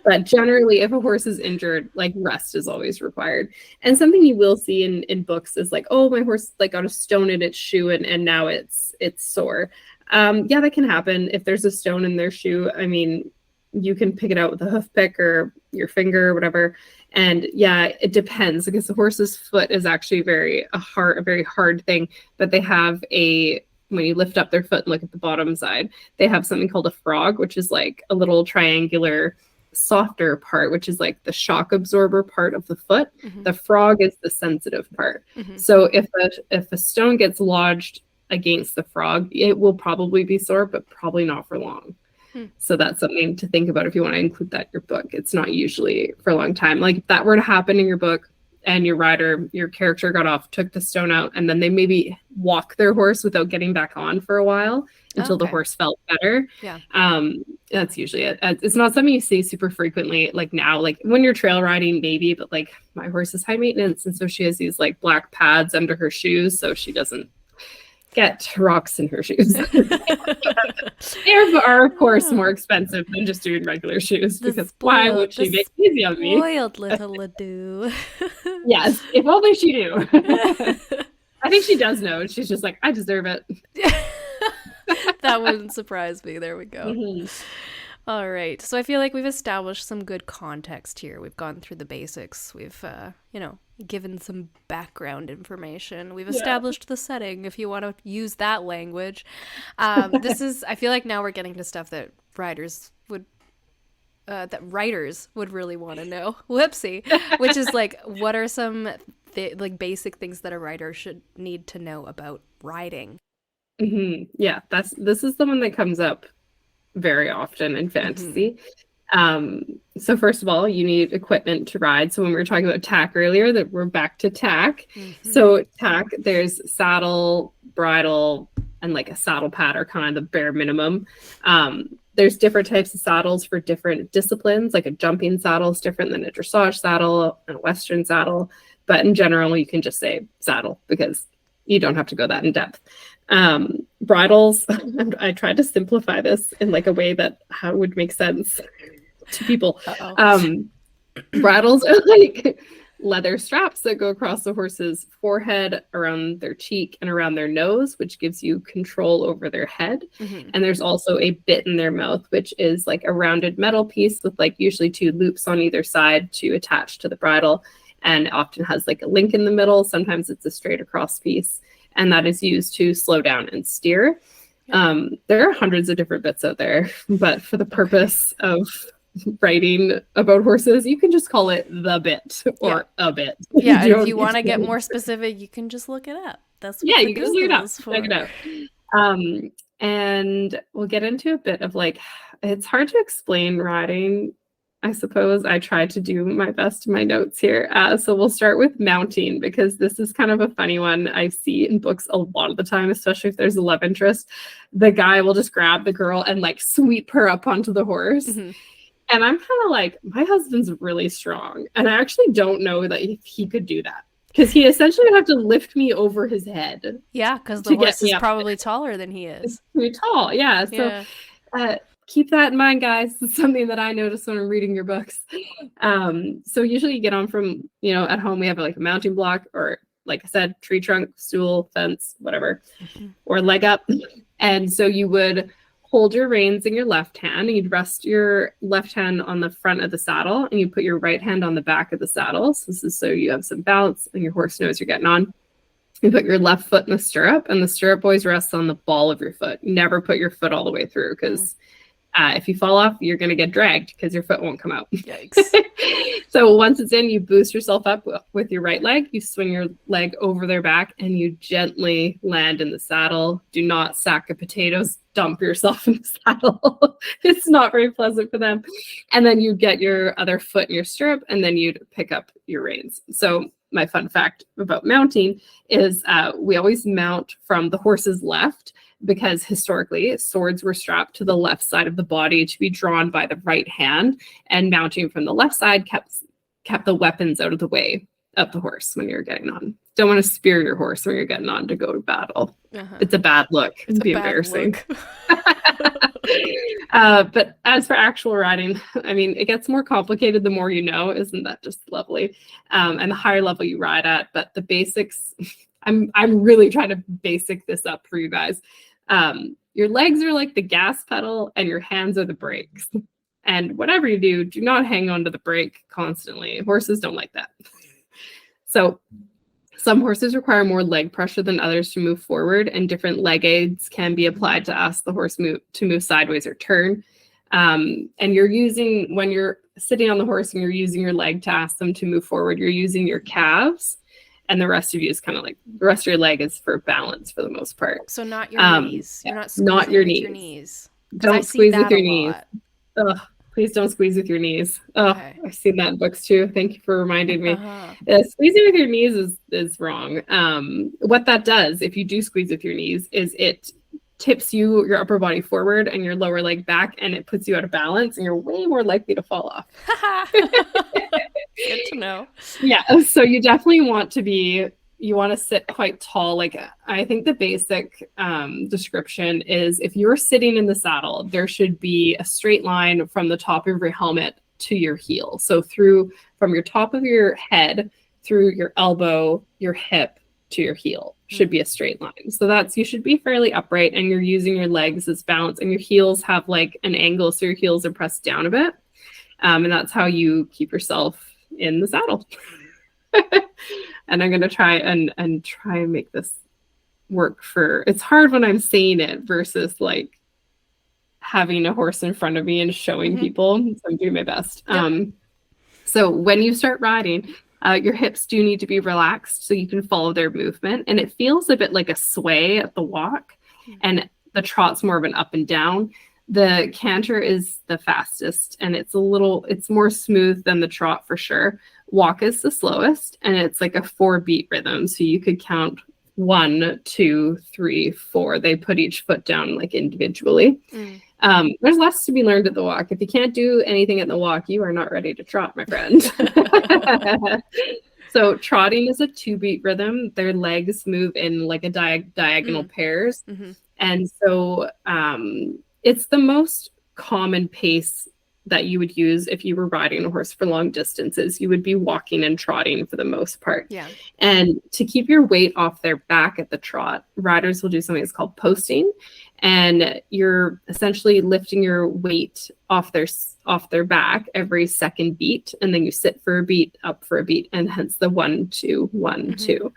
S2: But generally, if a horse is injured, like rest is always required. And something you will see in books is like, oh, my horse like got a stone in its shoe and now it's sore. Yeah, that can happen. If there's a stone in their shoe, I mean, you can pick it out with a hoof pick or your finger or whatever. And yeah, it depends, because the horse's foot is actually a very hard thing. But they have when you lift up their foot and look at the bottom side, they have something called a frog, which is like a little triangular, softer part, which is like the shock absorber part of the foot. The frog is the sensitive part. So if a stone gets lodged against the frog, it will probably be sore, but probably not for long. So that's something to think about if you want to include that in your book. It's not usually for a long time. Like if that were to happen in your book and your character got off, took the stone out, and then they maybe walk their horse without getting back on for a while until the horse felt better. Yeah. That's usually it. It's not something you see super frequently. Like now, like when you're trail riding, maybe, but like my horse is high maintenance. And so she has these like black pads under her shoes, so she doesn't get rocks in her shoes. They are, of course, more expensive than just doing regular shoes, because why would she make it easy on me?
S1: Spoiled little Ledoux.
S2: Yes, if only she knew. I think she does know. She's just like, I deserve it.
S1: That wouldn't surprise me. There we go. All right. So I feel like we've established some good context here. We've gone through the basics. We've, given some background information. We've established the setting, if you want to use that language. I feel like now we're getting to stuff that writers would really want to know. Whoopsie. Which is like, what are some basic things that a writer should need to know about riding?
S2: Yeah, this is the one that comes up very often in fantasy. So first of all, you need equipment to ride. So when we were talking about tack earlier, that we're back to tack. So tack, there's saddle, bridle, and like a saddle pad are kind of the bare minimum. There's different types of saddles for different disciplines. Like a jumping saddle is different than a dressage saddle and a Western saddle. But in general, you can just say saddle because you don't have to go that in depth. Bridles, I tried to simplify this in like a way that would make sense to people. Bridles are like leather straps that go across the horse's forehead, around their cheek, and around their nose, which gives you control over their head. And there's also a bit in their mouth, which is like a rounded metal piece with like usually 2 loops on either side to attach to the bridle, and often has like a link in the middle. Sometimes it's a straight across piece, and that is used to slow down and steer. There are hundreds of different bits out there, but for the purpose of writing about horses, you can just call it the bit or a bit.
S1: Yeah, if you want to get more specific, you can just look it up. That's what
S2: you can just look it up. Check it out. And we'll get into a bit of like, it's hard to explain riding, I suppose. I tried to do my best in my notes here. So we'll start with mounting, because this is kind of a funny one I see in books a lot of the time, especially if there's a love interest. The guy will just grab the girl and like sweep her up onto the horse. Mm-hmm. And I'm kind of like, my husband's really strong. And I actually don't know that he could do that. Because he essentially would have to lift me over his head.
S1: Yeah, because the horse is probably taller than he is.
S2: It's pretty tall, yeah. So keep that in mind, guys. It's something that I noticed when I'm reading your books. So usually you get on from, at home we have like a mounting block, or like I said, tree trunk, stool, fence, whatever, or leg up. And so you would hold your reins in your left hand, and you'd rest your left hand on the front of the saddle, and you put your right hand on the back of the saddle. So this is so you have some balance and your horse knows you're getting on. You put your left foot in the stirrup, and the stirrup always rests on the ball of your foot. You never put your foot all the way through, because if you fall off, you're going to get dragged because your foot won't come out.
S1: Yikes.
S2: So once it's in, you boost yourself up with your right leg. You swing your leg over their back, and you gently land in the saddle. Do not sack of potatoes. Dump yourself in the saddle. It's not very pleasant for them. And then you get your other foot in your stirrup, and then you'd pick up your reins. So my fun fact about mounting is we always mount from the horse's left, because historically swords were strapped to the left side of the body to be drawn by the right hand, and mounting from the left side kept the weapons out of the way of the horse when you're getting on. Don't want to spear your horse when you're getting on to go to battle. It's a bad look. It'd be embarrassing. But as for actual riding, I mean, it gets more complicated the more you know. Isn't that just lovely? And the higher level you ride at, but the basics, I'm really trying to basic this up for you guys. Your legs are like the gas pedal, and your hands are the brakes. And whatever you do, do not hang on to the brake constantly. Horses don't like that. So some horses require more leg pressure than others to move forward, and different leg aids can be applied to ask the horse to move sideways or turn. And when you're sitting on the horse and you're using your leg to ask them to move forward, you're using your calves, and the rest of you is kind of like, the rest of your leg is for balance for the most part.
S1: So not your knees. You're not squeezing
S2: not your
S1: with
S2: knees.
S1: your knees.
S2: Don't squeeze with your knees. Ugh. Please don't squeeze with your knees. Oh, okay. I've seen that in books too. Thank you for reminding me. Squeezing with your knees is wrong. What that does, if you do squeeze with your knees, is it tips your upper body forward and your lower leg back, and it puts you out of balance, and you're way more likely to fall off.
S1: Good to know.
S2: Yeah, so you definitely want to sit quite tall. Like, I think the basic description is, if you're sitting in the saddle, there should be a straight line from the top of your helmet to your heel. So from your top of your head through your elbow, your hip to your heel should be a straight line. So you should be fairly upright, and you're using your legs as balance, and your heels have like an angle, so your heels are pressed down a bit. And that's how you keep yourself in the saddle. And I'm going to try and make this work it's hard when I'm saying it versus like having a horse in front of me and showing people. So I'm doing my best. Yep. So when you start riding, your hips do need to be relaxed so you can follow their movement. And it feels a bit like a sway at the walk, and the trot's more of an up and down. The canter is the fastest, and it's more smooth than the trot for sure. Walk is the slowest, and it's like a 4-beat rhythm. So you could count 1, 2, 3, 4. They put each foot down like individually. There's lots to be learned at the walk. If you can't do anything at the walk, you are not ready to trot, my friend. So trotting is a 2-beat rhythm. Their legs move in like a diagonal pairs. And so it's the most common pace that you would use if you were riding a horse for long distances. You would be walking and trotting for the most part. Yeah. And to keep your weight off their back at the trot, riders will do something that's called posting. And you're essentially lifting your weight off their back every second beat. And then you sit for a beat, up for a beat, and hence the 1, 2, 1, 2.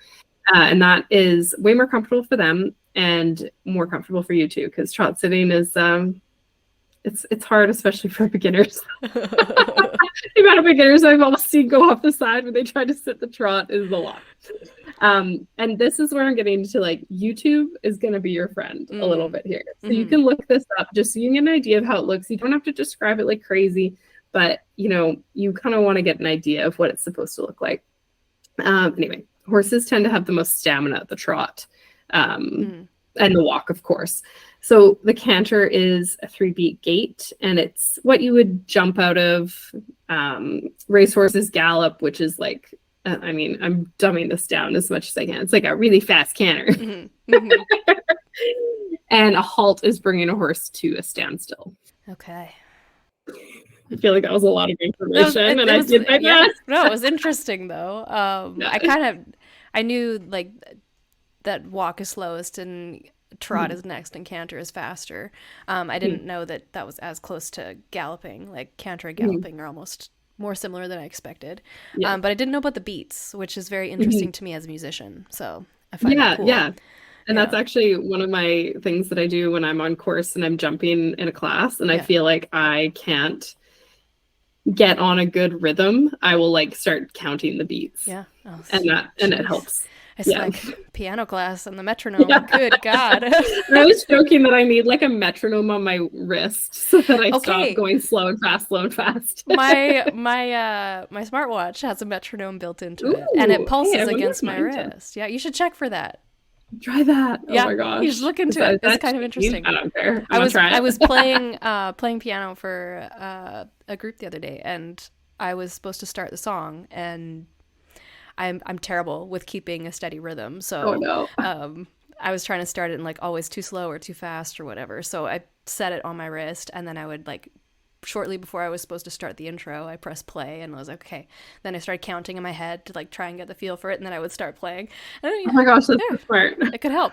S2: And that is way more comfortable for them. and more comfortable for you too, because trot sitting is it's hard, especially for beginners. The amount of beginners I've almost seen go off the side when they try to sit the trot is a lot. And this is where I'm getting into, like, YouTube is going to be your friend a little bit here. So you can look this up just so you get an idea of how it looks. You don't have to describe it like crazy, but you know, you kind of want to get an idea of what it's supposed to look like. Anyway, horses tend to have the most stamina at the trot, and the walk, of course. So the canter is a 3-beat gait, and it's what you would jump out of. Racehorses gallop, which is like, I mean, I'm dumbing this down as much as I can. It's like a really fast canter. And a halt is bringing a horse to a standstill.
S1: Okay.
S2: I feel like that was a lot of information, and I did my best.
S1: No, it was interesting though. I knew like that walk is slowest and trot is next and canter is faster. I didn't know that was as close to galloping. Like canter and galloping are almost more similar than I expected. But I didn't know about the beats, which is very interesting to me as a musician. So I find that cool.
S2: And that's actually one of my things that I do when I'm on course and I'm jumping in a class and I feel like I can't get on a good rhythm. I will like start counting the beats.
S1: Yeah. Oh,
S2: and it helps.
S1: It's like piano class and the metronome. Good God.
S2: I was joking that I need like a metronome on my wrist so that I stop going slow and fast, slow and fast.
S1: my smartwatch has a metronome built into it, and it pulses against my wrist. Yeah, you should check for that.
S2: Try that.
S1: Yeah,
S2: oh my gosh.
S1: You should look into it. It's kind of interesting.
S2: I don't care.
S1: I was playing piano for a group the other day, and I was supposed to start the song, and I'm terrible with keeping a steady rhythm. So I was trying to start it and like always too slow or too fast or whatever. So I set it on my wrist, and then I would like shortly before I was supposed to start the intro, I pressed play and I was like, okay. Then I started counting in my head to like try and get the feel for it, and then I would start playing.
S2: Oh my gosh, that's so smart.
S1: It could help.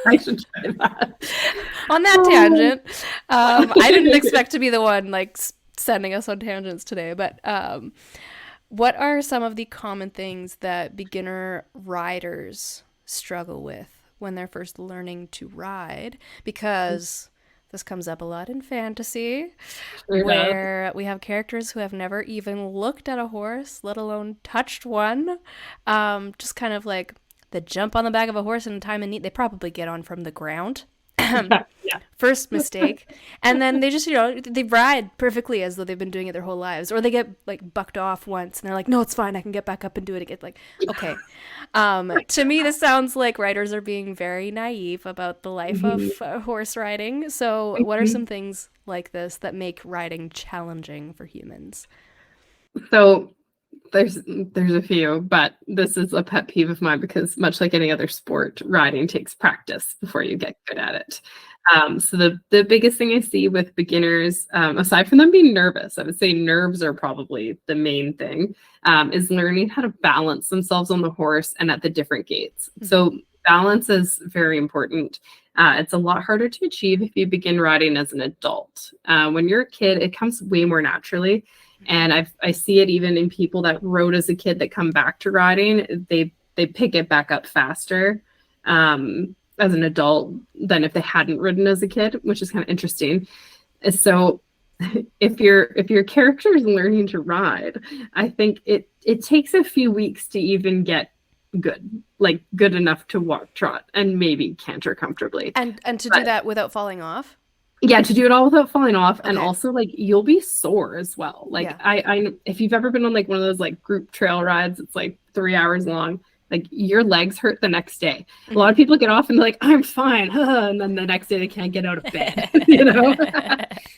S2: I should try that.
S1: On that tangent, I didn't expect to be the one like sending us on tangents today, but what are some of the common things that beginner riders struggle with when they're first learning to ride? Because this comes up a lot in fantasy, where we have characters who have never even looked at a horse, let alone touched one. Just kind of like the jump on the back of a horse in time and need. They probably get on from the ground. First mistake. And then they just, they ride perfectly as though they've been doing it their whole lives. Or they get like bucked off once and they're like, no, it's fine. I can get back up and do it again. Like, okay. To me, this sounds like riders are being very naive about the life of horse riding. So what are some things like this that make riding challenging for humans?
S2: So there's a few, but this is a pet peeve of mine because much like any other sport, riding takes practice before you get good at it. So the biggest thing I see with beginners, aside from them being nervous, I would say nerves are probably the main thing, is learning how to balance themselves on the horse and at the different gaits. So balance is very important. It's a lot harder to achieve if you begin riding as an adult. When you're a kid, it comes way more naturally. And I see it even in people that rode as a kid that come back to riding. They pick it back up faster as an adult than if they hadn't ridden as a kid, which is kind of interesting. So if your character is learning to ride, I think it takes a few weeks to even get good enough to walk, trot, and maybe canter comfortably.
S1: And to do that without falling off?
S2: Yeah, to do it all without falling off. Okay. And also like you'll be sore as well. Like I if you've ever been on like one of those like group trail rides, it's like 3 hours long, like your legs hurt the next day. A lot of people get off and they're like, I'm fine. And then the next day they can't get out of bed,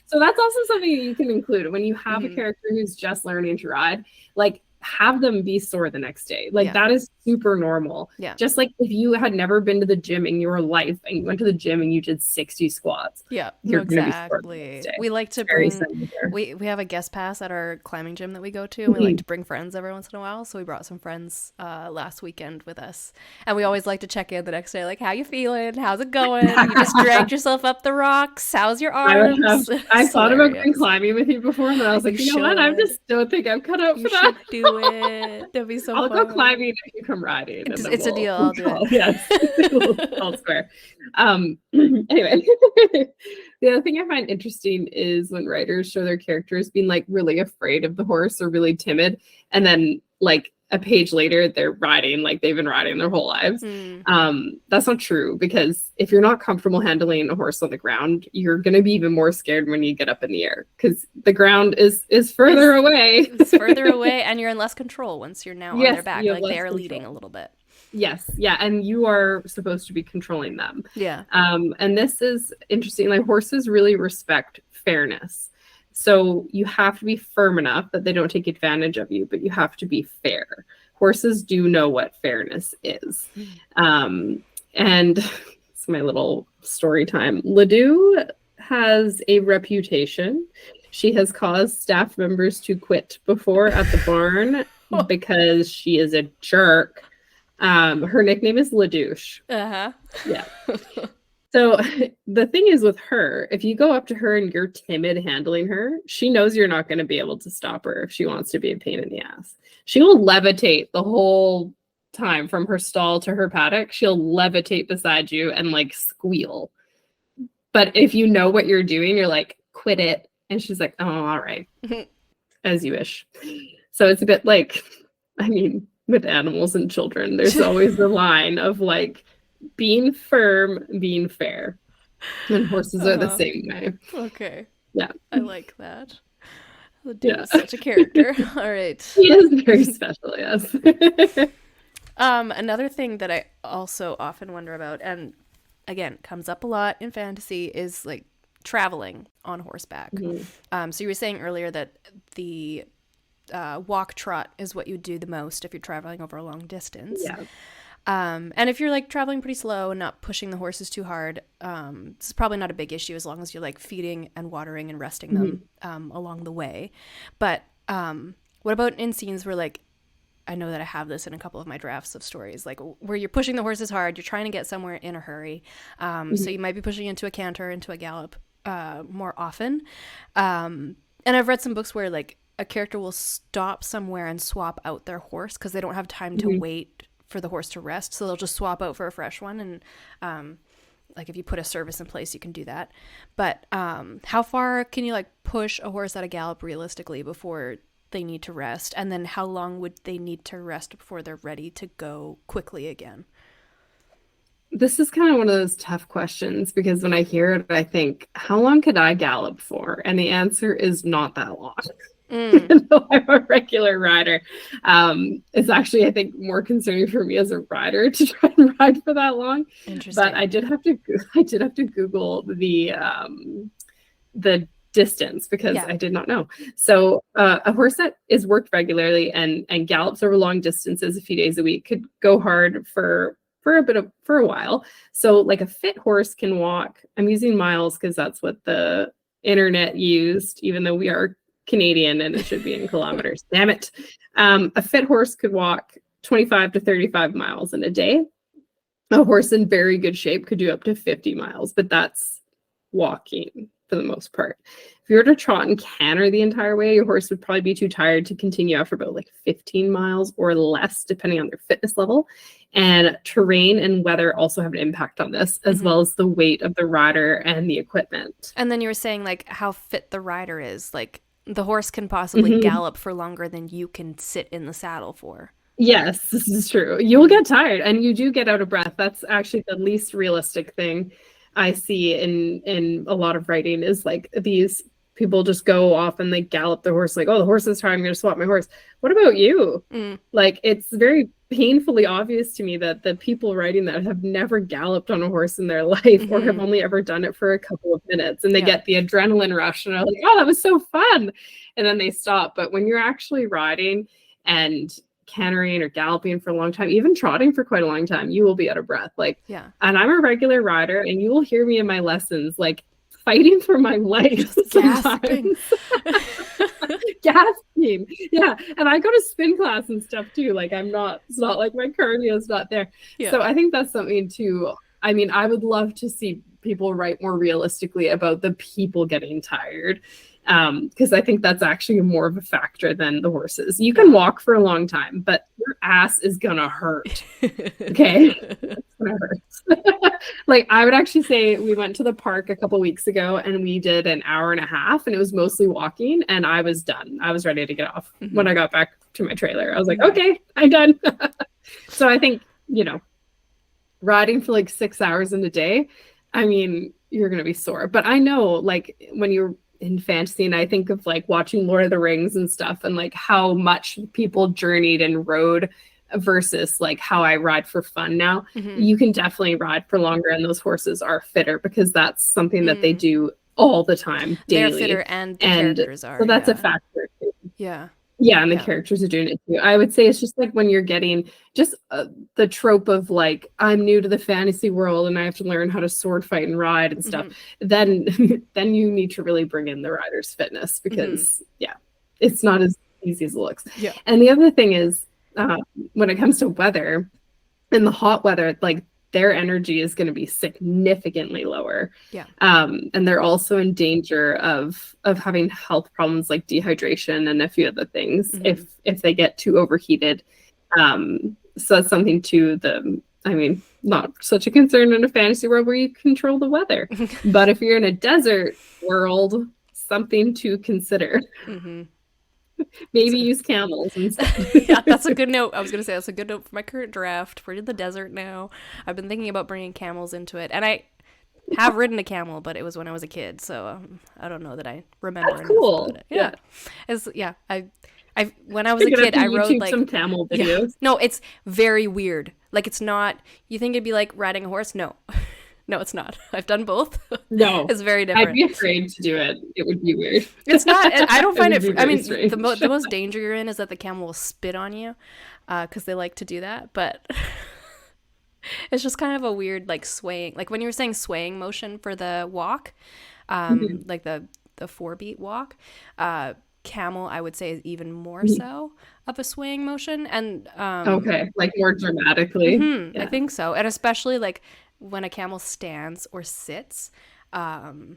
S2: So that's also something you can include when you have a character who's just learning to ride, like have them be sore the next day. Like that is super normal. Yeah. Just like if you had never been to the gym in your life and you went to the gym and you did 60 squats. Yeah,
S1: you're exactly. We like to bring, we have a guest pass at our climbing gym that we go to, and we like to bring friends every once in a while. So we brought some friends last weekend with us, and we always like to check in the next day, like, how you feeling? How's it going? You just dragged yourself up the rocks. How's your arms?
S2: I thought about going climbing with you before, and I was like, you know what? I just don't think I'm cut out for that.
S1: Do do it. That'd be so
S2: I'll
S1: fun.
S2: go climbing if you come riding.
S1: It's a deal. I'll do it.
S2: Yes. I'll swear. Anyway, the other thing I find interesting is when writers show their characters being like really afraid of the horse or really timid, and then like a page later they're riding like they've been riding their whole lives. That's not true, because if you're not comfortable handling a horse on the ground, you're going to be even more scared when you get up in the air, because the ground is further away.
S1: It's further away, and you're in less control once you're now on their back, like they're leading a little bit.
S2: Yes, yeah, and you are supposed to be controlling them.
S1: Yeah.
S2: And this is interesting. Like, horses really respect fairness. So you have to be firm enough that they don't take advantage of you, but you have to be fair. Horses do know what fairness is. And it's my little story time. Ledoux has a reputation. She has caused staff members to quit before at the barn because she is a jerk. Her nickname is Ledouche.
S1: Uh-huh.
S2: Yeah. So the thing is with her, if you go up to her and you're timid handling her, she knows you're not going to be able to stop her if she wants to be a pain in the ass. She will levitate the whole time from her stall to her paddock. She'll levitate beside you and like squeal. But if you know what you're doing, you're like, quit it. And she's like, oh, all right. As you wish. So it's a bit like, I mean, with animals and children, there's always the line of like, being firm, being fair. And horses are the same way.
S1: Okay.
S2: Yeah.
S1: I like that. Ledoux is such a character. All right.
S2: He is very special, yes.
S1: Another thing that I also often wonder about, and again, comes up a lot in fantasy, is like traveling on horseback. So you were saying earlier that the walk trot is what you do the most if you're traveling over a long distance.
S2: Yeah.
S1: And if you're like traveling pretty slow and not pushing the horses too hard, this is probably not a big issue as long as you're like feeding and watering and resting them along the way. But what about in scenes where like, I know that I have this in a couple of my drafts of stories, like where you're pushing the horses hard, you're trying to get somewhere in a hurry. So you might be pushing into a canter, into a gallop more often. And I've read some books where like a character will stop somewhere and swap out their horse because they don't have time to wait for the horse to rest, so they'll just swap out for a fresh one. And like if you put a service in place, you can do that. But how far can you like push a horse at a gallop realistically before they need to rest? And then how long would they need to rest before they're ready to go quickly again?
S2: This is kind of one of those tough questions, because when I hear it, I think, how long could I gallop for? And the answer is not that long. Even though I'm a regular rider. It's actually, I think, more concerning for me as a rider to try and ride for that long.
S1: Interesting.
S2: But I did have to Google the distance, because I did not know. So a horse that is worked regularly and gallops over long distances a few days a week could go hard for a while. So like a fit horse can walk. I'm using miles because that's what the internet used, even though we are Canadian and it should be in kilometers. Damn it. A fit horse could walk 25 to 35 miles in a day. A horse in very good shape could do up to 50 miles, but that's walking for the most part. If you were to trot and canter the entire way, your horse would probably be too tired to continue after about like 15 miles or less, depending on their fitness level. And terrain and weather also have an impact on this, as well as the weight of the rider and the equipment.
S1: And then you were saying like how fit the rider is, like the horse can possibly gallop for longer than you can sit in the saddle for.
S2: Yes, this is true. You'll get tired and you do get out of breath. That's actually the least realistic thing I see in a lot of writing, is like these people just go off and they gallop the horse like, oh, the horse is tired, I'm going to swap my horse. What about you? Like, it's very painfully obvious to me that the people writing that have never galloped on a horse in their life or have only ever done it for a couple of minutes, and they get the adrenaline rush and are like, oh, that was so fun. And then they stop. But when you're actually riding and cantering or galloping for a long time, even trotting for quite a long time, you will be out of breath. Like, and I'm a regular rider, and you will hear me in my lessons, like fighting for my life sometimes. Gasping. Yeah. And I go to spin class and stuff too. Like, it's not like my cardio is not there. So I think that's something too. I mean, I would love to see people write more realistically about the people getting tired Because I think that's actually more of a factor than the horses. You can walk for a long time, but your ass is gonna hurt. Okay, it's gonna hurt. Like I would actually say we went to the park a couple weeks ago and we did an hour and a half, and it was mostly walking, and I was done. I was ready to get off when I got back to my trailer. I was like, okay, I'm done. So I think, you know, riding for like 6 hours in a day, I mean, you're gonna be sore. But I know, like, when you're in fantasy, and I think of like watching Lord of the Rings and stuff, and like how much people journeyed and rode versus like how I ride for fun now. You can definitely ride for longer, and those horses are fitter because that's something that they do all the time, daily.
S1: They're fitter, and the characters are.
S2: So that's a factor too.
S1: Yeah.
S2: Yeah, and the characters are doing it too. I would say it's just like when you're getting just the trope of like, I'm new to the fantasy world and I have to learn how to sword fight and ride and stuff. Then you need to really bring in the rider's fitness because it's not as easy as it looks. Yeah. And the other thing is, when it comes to weather, in the hot weather, like their energy is going to be significantly lower. Yeah. And they're also in danger of having health problems like dehydration and a few other things if they get too overheated. So that's something too. I mean, not such a concern in a fantasy world where you control the weather, but if you're in a desert world, something to consider. Maybe use camels instead.
S1: Yeah, that's a good note. I was going to say that's a good note for my current draft. We're in the desert now. I've been thinking about bringing camels into it. And I have ridden a camel, but it was when I was a kid. So I don't know that I remember.
S2: That's cool.
S1: Yeah. I when I was a kid, I rode like
S2: some camel videos.
S1: Yeah. No, it's very weird. Like it's not, you think it'd be like riding a horse? No. No, it's not. I've done both.
S2: No.
S1: It's very different.
S2: I'd be afraid to do it. It would be weird.
S1: It's not. I don't find it. I mean, the most danger you're in is that the camel will spit on you because they like to do that. But it's just kind of a weird, like, swaying. Like when you were saying swaying motion for the walk, like the 4-beat walk, camel, I would say, is even more so of a swaying motion. And
S2: okay, like more dramatically.
S1: I think so. And especially like when a camel stands or sits, the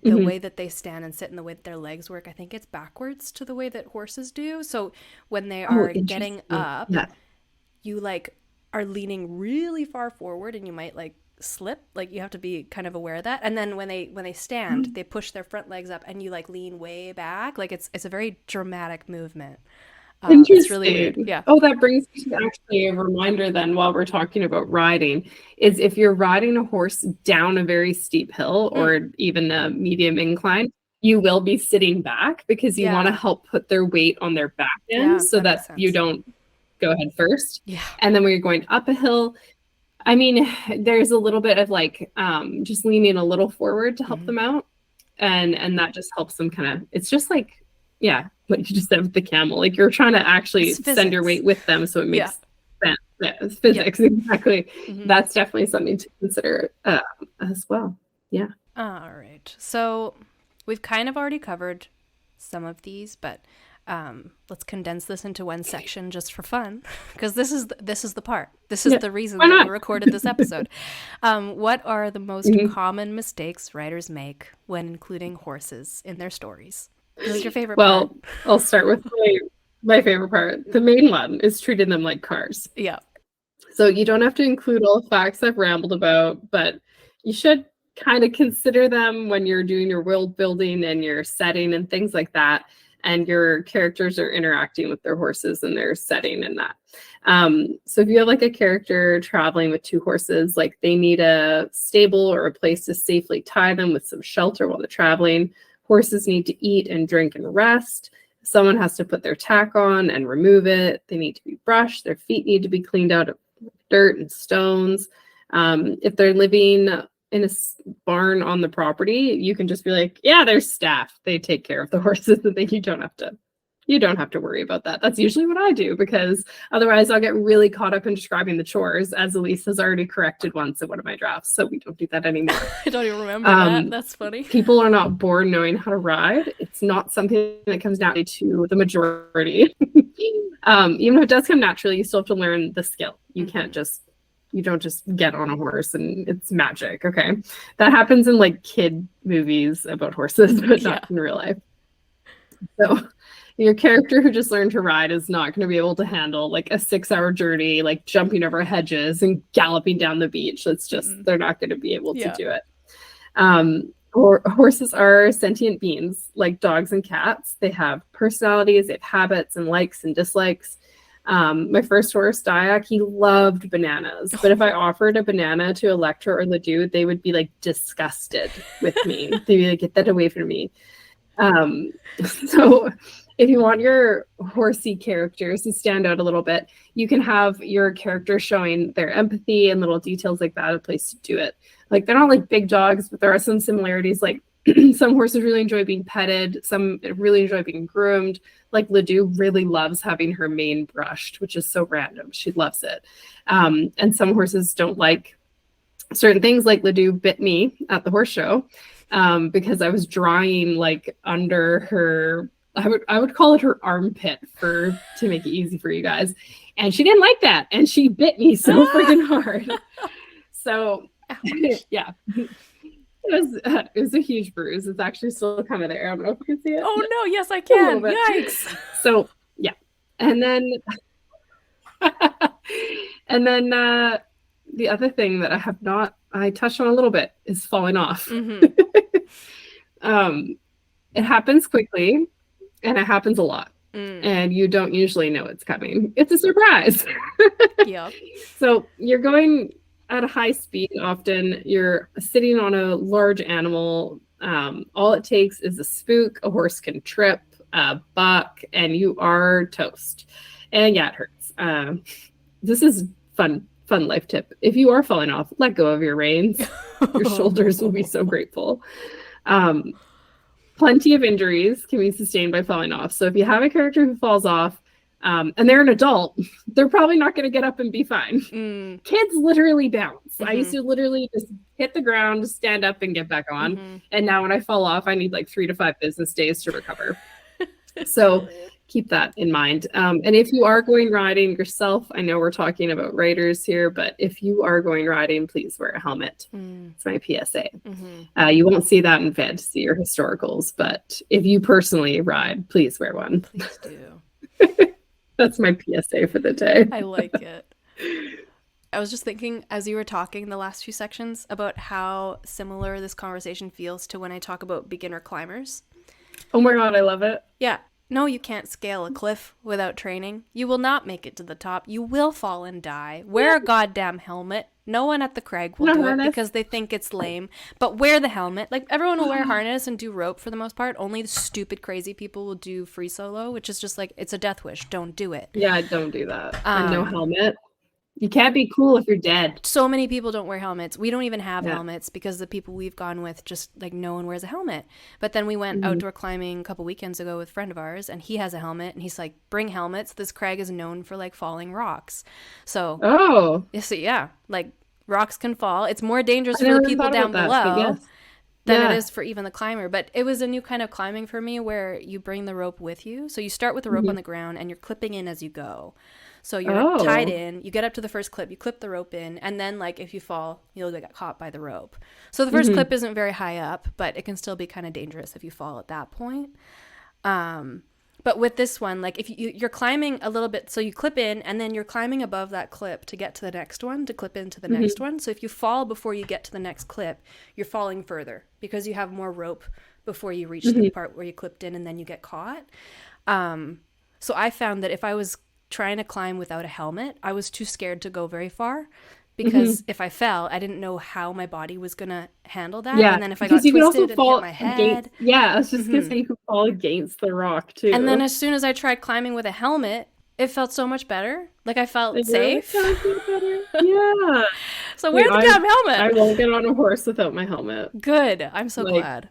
S1: way that they stand and sit and the way that their legs work, I think it's backwards to the way that horses do. So when they are getting up, you like are leaning really far forward and you might like slip. Like you have to be kind of aware of that. And then when they stand, they push their front legs up and you like lean way back. Like it's a very dramatic movement. It's really weird. Yeah.
S2: Oh, that brings me to actually a reminder then while we're talking about riding is if you're riding a horse down a very steep hill or even a medium incline, you will be sitting back because you want to help put their weight on their back end so that you don't go head first. Yeah. And then when you're going up a hill, I mean, there's a little bit of like just leaning a little forward to help them out. And that just helps them kind of, it's just like, what you just said with the camel, like you're trying to actually send your weight with them, so it makes sense. Yeah, it's physics, exactly. That's definitely something to consider as well. Yeah.
S1: All right. So we've kind of already covered some of these, but let's condense this into one section just for fun, because this is the part. This is the reason that we recorded this episode. What are the most common mistakes writers make when including horses in their stories? This is your favorite part.
S2: Well, I'll start with my favorite part. The main one is treating them like cars.
S1: Yeah.
S2: So you don't have to include all the facts I've rambled about, but you should kind of consider them when you're doing your world building and your setting and things like that. And your characters are interacting with their horses and their setting and that. So if you have like a character traveling with 2 horses, like they need a stable or a place to safely tie them with some shelter while they're traveling. Horses need to eat and drink and rest. Someone has to put their tack on and remove it. They need to be brushed. Their feet need to be cleaned out of dirt and stones. If they're living in a barn on the property, you can just be like, yeah, there's staff. They take care of the horses, and then you don't have to worry about that. That's usually what I do, because otherwise I'll get really caught up in describing the chores, as Elise has already corrected once in one of my drafts. So we don't do that anymore.
S1: I don't even remember that. That's funny.
S2: People are not born knowing how to ride. It's not something that comes naturally to the majority. Even if it does come naturally, you still have to learn the skill. You don't just get on a horse and it's magic. Okay. That happens in like kid movies about horses, but not in real life. So your character who just learned to ride is not going to be able to handle like a 6-hour journey, like jumping over hedges and galloping down the beach. It's just, they're not going to be able to do it. Or horses are sentient beings like dogs and cats. They have personalities, they have habits and likes and dislikes. My first horse, Dyak, he loved bananas. But if I offered a banana to Electra or Ledoux, they would be like disgusted with me. They'd be like, get that away from me. So if you want your horsey characters to stand out a little bit, you can have your character showing their empathy and little details like that, a place to do it. Like, they're not like big dogs, but there are some similarities. Like some horses really enjoy being petted. Some really enjoy being groomed. Like Ledoux really loves having her mane brushed, which is so random. She loves it. And some horses don't like certain things. Like Ledoux bit me at the horse show because I was drawing like under her, I would call it her armpit to make it easy for you guys. And she didn't like that. And she bit me so freaking hard. So yeah. It was a huge bruise. It's actually still kind of there. I don't know if you can see it.
S1: Oh no, yes I can. Yikes.
S2: So yeah. And then the other thing that I touched on a little bit is falling off. It happens quickly and it happens a lot. And you don't usually know it's coming. It's a surprise.
S1: Yep.
S2: So you're going at a high speed. Often you're sitting on a large animal. All it takes is a spook. A horse can trip, buck, and you are toast. And yeah, it hurts. This is fun life tip. If you are falling off, let go of your reins. Your shoulders will be so grateful. Plenty of injuries can be sustained by falling off. So if you have a character who falls off, and they're an adult, they're probably not going to get up and be fine. Kids literally bounce. I used to literally just hit the ground, stand up, and get back on. And now when I fall off, I need like 3 to 5 business days to recover. So keep that in mind. And if you are going riding yourself, I know we're talking about riders here, but if you are going riding, please wear a helmet. It's my PSA. You won't see that in fantasy or historicals, but if you personally ride, please wear one.
S1: Please do.
S2: That's my PSA for the day.
S1: I like it. I was just thinking as you were talking the last few sections about how similar this conversation feels to when I talk about beginner climbers.
S2: Oh my God, I love it.
S1: Yeah. No, you can't scale a cliff without training. You will not make it to the top. You will fall and die. Wear a goddamn helmet. No one at the crag will do it because they think it's lame. But wear the helmet. Like, everyone will wear harness and do rope for the most part. Only the stupid, crazy people will do free solo, which is just like, it's a death wish. Don't do it.
S2: Yeah, don't do that. And no helmet. You can't be cool if you're dead.
S1: So many people don't wear helmets. We don't even have helmets because the people we've gone with just like no one wears a helmet. But then we went outdoor climbing a couple weekends ago with a friend of ours, and he has a helmet, and he's like, bring helmets. This crag is known for like falling rocks. So yeah, like rocks can fall. It's more dangerous for the people down below than it is for even the climber. But it was a new kind of climbing for me where you bring the rope with you. So you start with the rope on the ground and you're clipping in as you go. So you're tied in, you get up to the first clip, you clip the rope in, and then like if you fall, you'll get caught by the rope. So the first clip isn't very high up, but it can still be kind of dangerous if you fall at that point. But with this one, like if you're climbing a little bit, so you clip in and then you're climbing above that clip to get to the next one, to clip into the next one. So if you fall before you get to the next clip, you're falling further because you have more rope before you reach the part where you clipped in and then you get caught. So I found that if I was trying to climb without a helmet, I was too scared to go very far because if I fell, I didn't know how my body was gonna handle that. And then if I got twisted and hit my head,
S2: I was just gonna say you could fall against the rock too.
S1: And then as soon as I tried climbing with a helmet, it felt so much better. Like I felt safe.
S2: Yeah.
S1: So wear the damn helmet.
S2: I won't get on a horse without my helmet.
S1: Good. I'm so glad.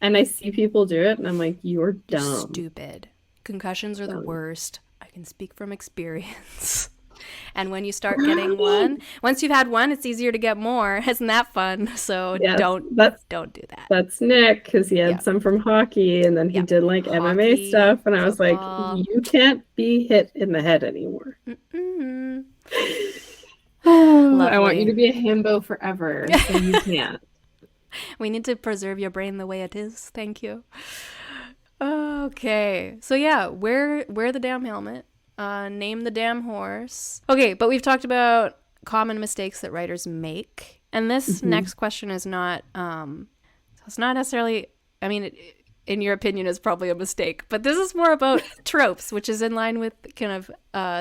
S2: And I see people do it, and I'm like, you're dumb.
S1: You're stupid. Concussions are the worst. I can speak from experience. And when you start getting one, once you've had one, it's easier to get more. Isn't that fun? So don't do that.
S2: That's Nick, because he had some from hockey, and then he did like MMA stuff, and I was like, you can't be hit in the head anymore. I want you to be a himbo forever, so you can't.
S1: We need to preserve your brain the way it is. Thank you. Okay. So yeah, wear the damn helmet. Name the damn horse. Okay, but we've talked about common mistakes that writers make. And this next question is not it's not necessarily, I mean, in your opinion, is probably a mistake, but this is more about tropes, which is in line with kind of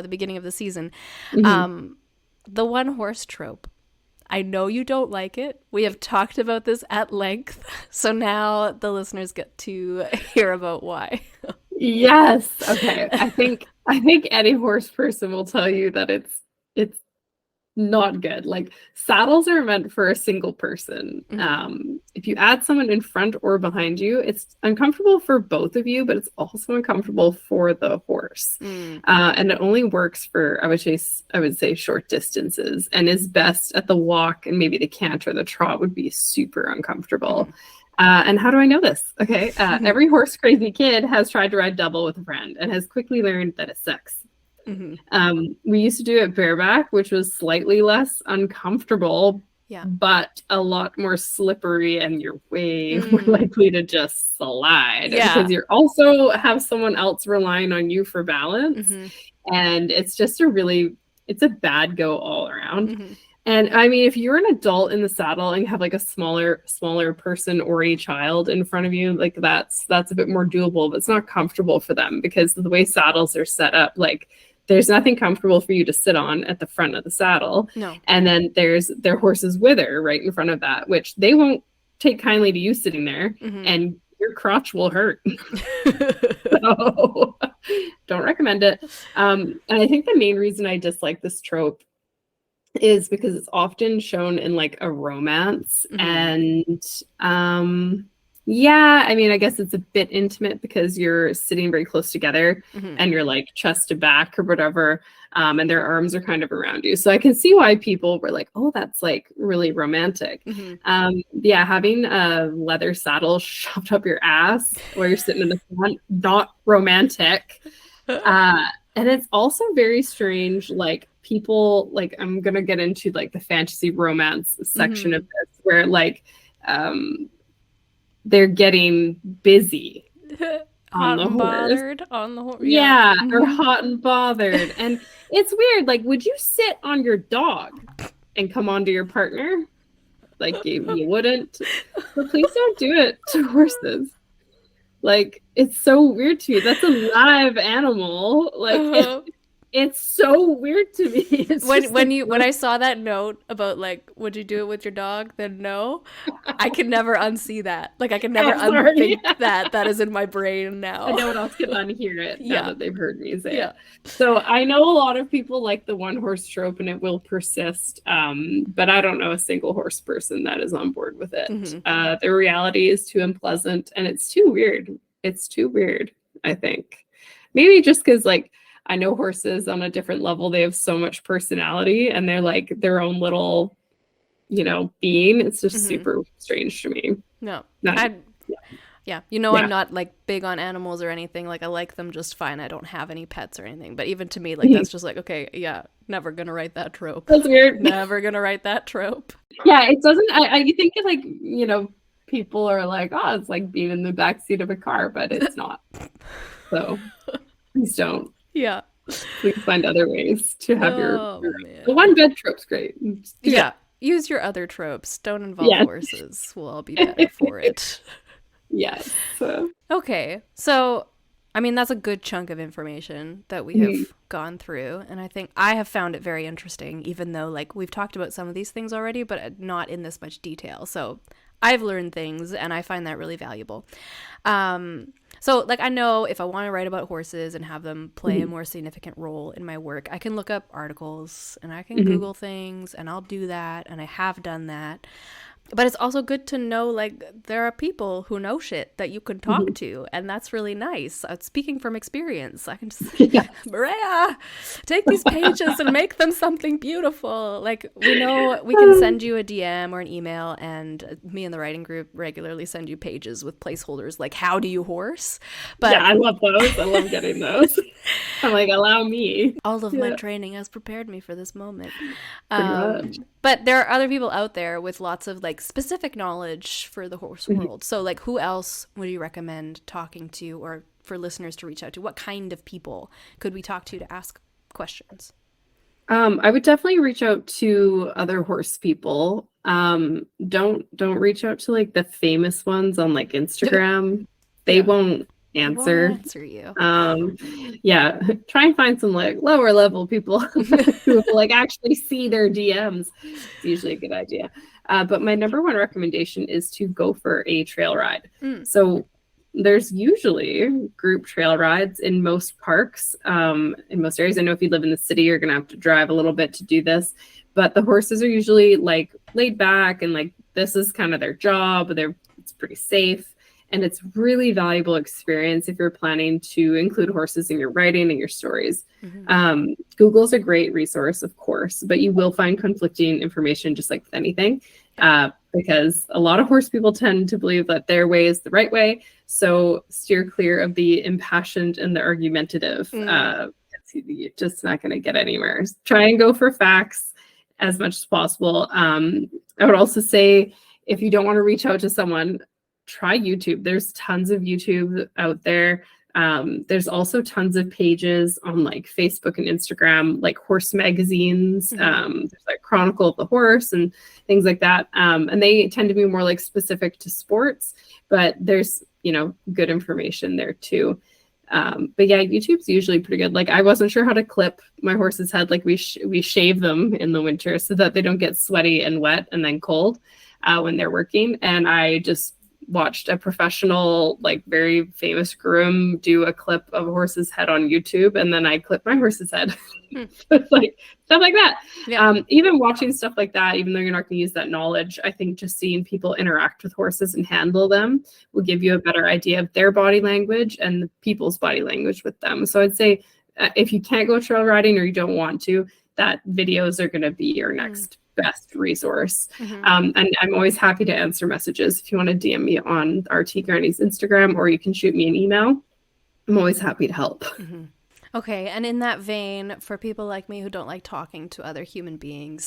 S1: the beginning of the season. The one horse trope. I know you don't like it. We have talked about this at length, so now the listeners get to hear about why.
S2: Yes. Okay. I think any horse person will tell you that it's not good. Like, saddles are meant for a single person. If you add someone in front or behind you, it's uncomfortable for both of you, but it's also uncomfortable for the horse. And it only works for, I would say short distances, and is best at the walk, and maybe the canter, the trot would be super uncomfortable. And how do I know this? Okay. Every horse crazy kid has tried to ride double with a friend and has quickly learned that it sucks. We used to do it bareback, which was slightly less uncomfortable, but a lot more slippery, and you're way more likely to just slide because you also have someone else relying on you for balance. And it's just it's a bad go all around. And I mean, if you're an adult in the saddle and you have like a smaller person or a child in front of you, like that's a bit more doable, but it's not comfortable for them because of the way saddles are set up. Like, there's nothing comfortable for you to sit on at the front of the saddle.
S1: No.
S2: And then there's their horse's wither right in front of that, which they won't take kindly to you sitting there, and your crotch will hurt. So don't recommend it. And I think the main reason I dislike this trope is because it's often shown in like a romance. And yeah, I mean, I guess it's a bit intimate because you're sitting very close together and you're like chest to back or whatever, and their arms are kind of around you. So I can see why people were like, oh, that's like really romantic. Yeah, having a leather saddle shoved up your ass while you're sitting in the front, not romantic. And it's also very strange, like people, like I'm gonna get into like the fantasy romance section of this, where like they're getting busy on the horse. Yeah, or hot and bothered. And it's weird. Like, would you sit on your dog and come onto your partner? Like, you wouldn't. But please don't do it to horses. Like, it's so weird to me. That's a live animal. Like, it's so weird to me. It's
S1: when I saw that note about like, would you do it with your dog? Then no, I can never unsee that. Like, I can never unthink that. That is in my brain now.
S2: No one else can unhear it now that they've heard me say it. So I know a lot of people like the one horse trope, and it will persist. But I don't know a single horse person that is on board with it. The reality is too unpleasant, and it's too weird. It's too weird, I think. Maybe just because like, I know horses on a different level, they have so much personality and they're like their own little, being. It's just super strange to me.
S1: No. I'm not like big on animals or anything. Like, I like them just fine. I don't have any pets or anything. But even to me, like, that's just like, okay, yeah, never gonna write that trope.
S2: That's weird.
S1: Never gonna write that trope.
S2: Yeah, it doesn't, I think it like, people are like, oh, it's like being in the backseat of a car, but it's not. So please don't.
S1: Yeah.
S2: Please find other ways to have the one bed trope's great.
S1: Yeah. Use your other tropes. Don't involve horses. We'll all be better for it.
S2: Yes.
S1: Okay. So, I mean, that's a good chunk of information that we have gone through. And I think I have found it very interesting, even though like we've talked about some of these things already, but not in this much detail. So I've learned things and I find that really valuable. So like, I know if I want to write about horses and have them play a more significant role in my work, I can look up articles and I can Google things, and I'll do that. And I have done that. But it's also good to know, like, there are people who know shit that you can talk to, and that's really nice. Speaking from experience, I can just, Maria, take these pages and make them something beautiful. Like, we know we can send you a DM or an email, and me and the writing group regularly send you pages with placeholders, like, how do you horse? But
S2: yeah, I love those. I love getting those. I'm like, allow me.
S1: All of my training has prepared me for this moment. But there are other people out there with lots of like specific knowledge for the horse world. So like, who else would you recommend talking to, or for listeners to reach out to? What kind of people could we talk to ask questions?
S2: I would definitely reach out to other horse people. Don't reach out to like the famous ones on like Instagram. They won't answer.
S1: Won't answer you.
S2: Yeah, try and find some like lower level people who like actually see their DMs. It's usually a good idea. But my number one recommendation is to go for a trail ride. So there's usually group trail rides in most parks, in most areas. I know if you live in the city, you're going to have to drive a little bit to do this, but the horses are usually like laid back and like this is kind of their job. It's pretty safe. And it's really valuable experience if you're planning to include horses in your writing and your stories. Google's a great resource, of course, but you will find conflicting information just like with anything, because a lot of horse people tend to believe that their way is the right way. So steer clear of the impassioned and the argumentative. You're just not going to get anywhere. Try and go for facts as much as possible. I would also say if you don't want to reach out to someone, try YouTube. There's tons of YouTube out there. There's also tons of pages on like Facebook and Instagram, like horse magazines. There's like Chronicle of the Horse and things like that. And they tend to be more like specific to sports, but there's, good information there too. But yeah, YouTube's usually pretty good. Like I wasn't sure how to clip my horse's head. Like we shave them in the winter so that they don't get sweaty and wet and then cold when they're working. And I just watched a professional, like very famous groom do a clip of a horse's head on YouTube, and then I clipped my horse's head. Like stuff like that. Even watching stuff like that, even though you're not going to use that knowledge, I think just seeing people interact with horses and handle them will give you a better idea of their body language and the people's body language with them. So I'd say if you can't go trail riding or you don't want to, that videos are going to be your next best resource. And I'm always happy to answer messages if you want to DM me on RT Granny's Instagram, or you can shoot me an email. I'm always happy to help.
S1: Okay, and in that vein, for people like me who don't like talking to other human beings,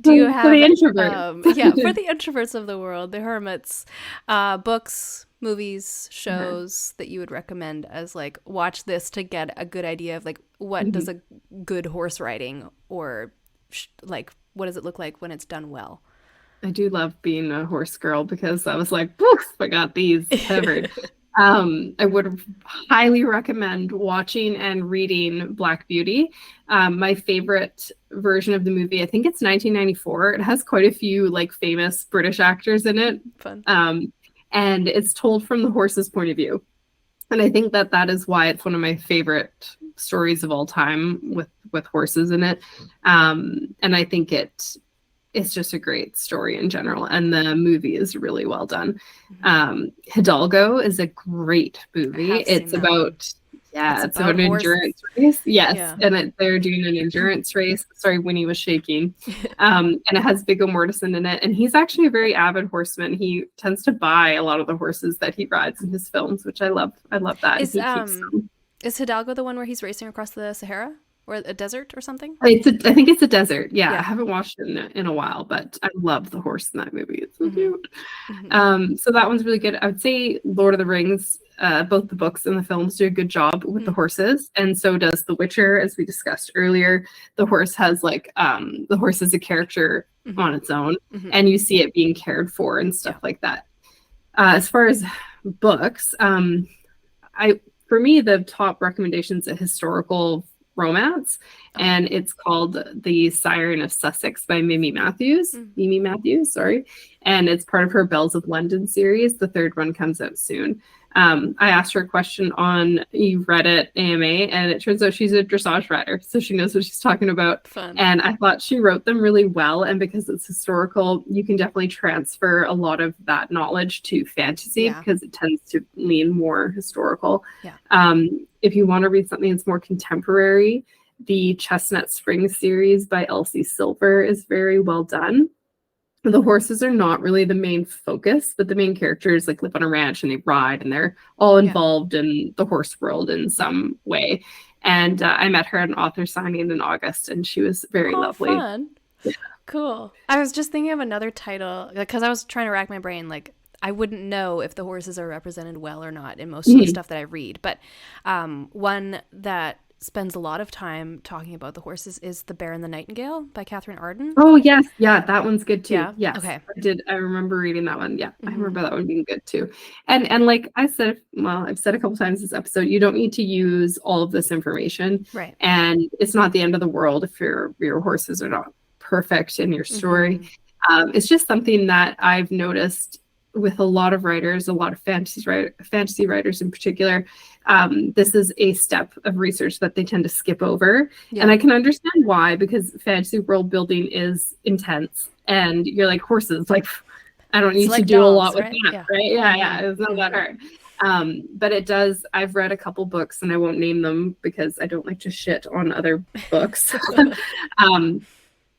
S1: do you have
S2: for the introverts?
S1: For the introverts of the world, the hermits, books, movies, shows that you would recommend as like watch this to get a good idea of like what does a good horse riding or like what does it look like when it's done well?
S2: I do love being a horse girl because I was like, poof, I got these covered. I would highly recommend watching and reading Black Beauty. My favorite version of the movie, I think it's 1994. It has quite a few like famous British actors in it.
S1: Fun.
S2: And it's told from the horse's point of view. And I think that is why it's one of my favorite stories of all time with horses in it. And I think it's just a great story in general. And the movie is really well done. Hidalgo is a great movie. It's about an endurance race. Yes. Yeah. And they're doing an endurance race. Sorry, Winnie was shaking. And it has Viggo Mortensen in it. And he's actually a very avid horseman. He tends to buy a lot of the horses that he rides in his films, which I love. I love that.
S1: Is Hidalgo the one where he's racing across the Sahara? Or a desert or something?
S2: I think it's a desert. Yeah, I haven't watched it in a while, but I love the horse in that movie. It's so cute. So that one's really good. I would say Lord of the Rings, both the books and the films do a good job with the horses, and so does The Witcher, as we discussed earlier. The horse has the horse is a character on its own, and you see it being cared for and stuff like that. As far as books, for me, the top recommendation is a historical romance, and it's called The Siren of Sussex by Mimi Matthews, and it's part of her Bells of London series. The third one comes out soon. I asked her a question on Reddit AMA, and it turns out she's a dressage rider, so she knows what she's talking about.
S1: Fun.
S2: And I thought she wrote them really well, and because it's historical, you can definitely transfer a lot of that knowledge to fantasy because it tends to lean more historical. If you want to read something that's more contemporary, the Chestnut Spring series by Elsie Silver is very well done. The horses are not really the main focus, but the main characters live on a ranch and they ride, and they're all involved in the horse world in some way. And I met her at an author signing in August, and she was very lovely.
S1: Fun. Yeah. Cool. I was just thinking of another title because I was trying to rack my brain. I wouldn't know if the horses are represented well or not in most of the stuff that I read. But one that spends a lot of time talking about the horses is The Bear and the Nightingale by Katherine Arden.
S2: Oh, yes. Yeah, that one's good too.
S1: Yeah?
S2: Yes.
S1: Okay.
S2: I remember reading that one. Yeah, I remember that one being good too. And like I said, well, I've said a couple times this episode, you don't need to use all of this information.
S1: Right.
S2: And it's not the end of the world if your horses are not perfect in your story. It's just something that I've noticed with a lot of writers, a lot of fantasy writers in particular. This is a step of research that they tend to skip over. Yeah. And I can understand why, because fantasy world building is intense and you're like, horses, like, I don't need to do a lot with that, right? Yeah. It's not that hard. But it does, I've read a couple books and I won't name them because I don't like to shit on other books.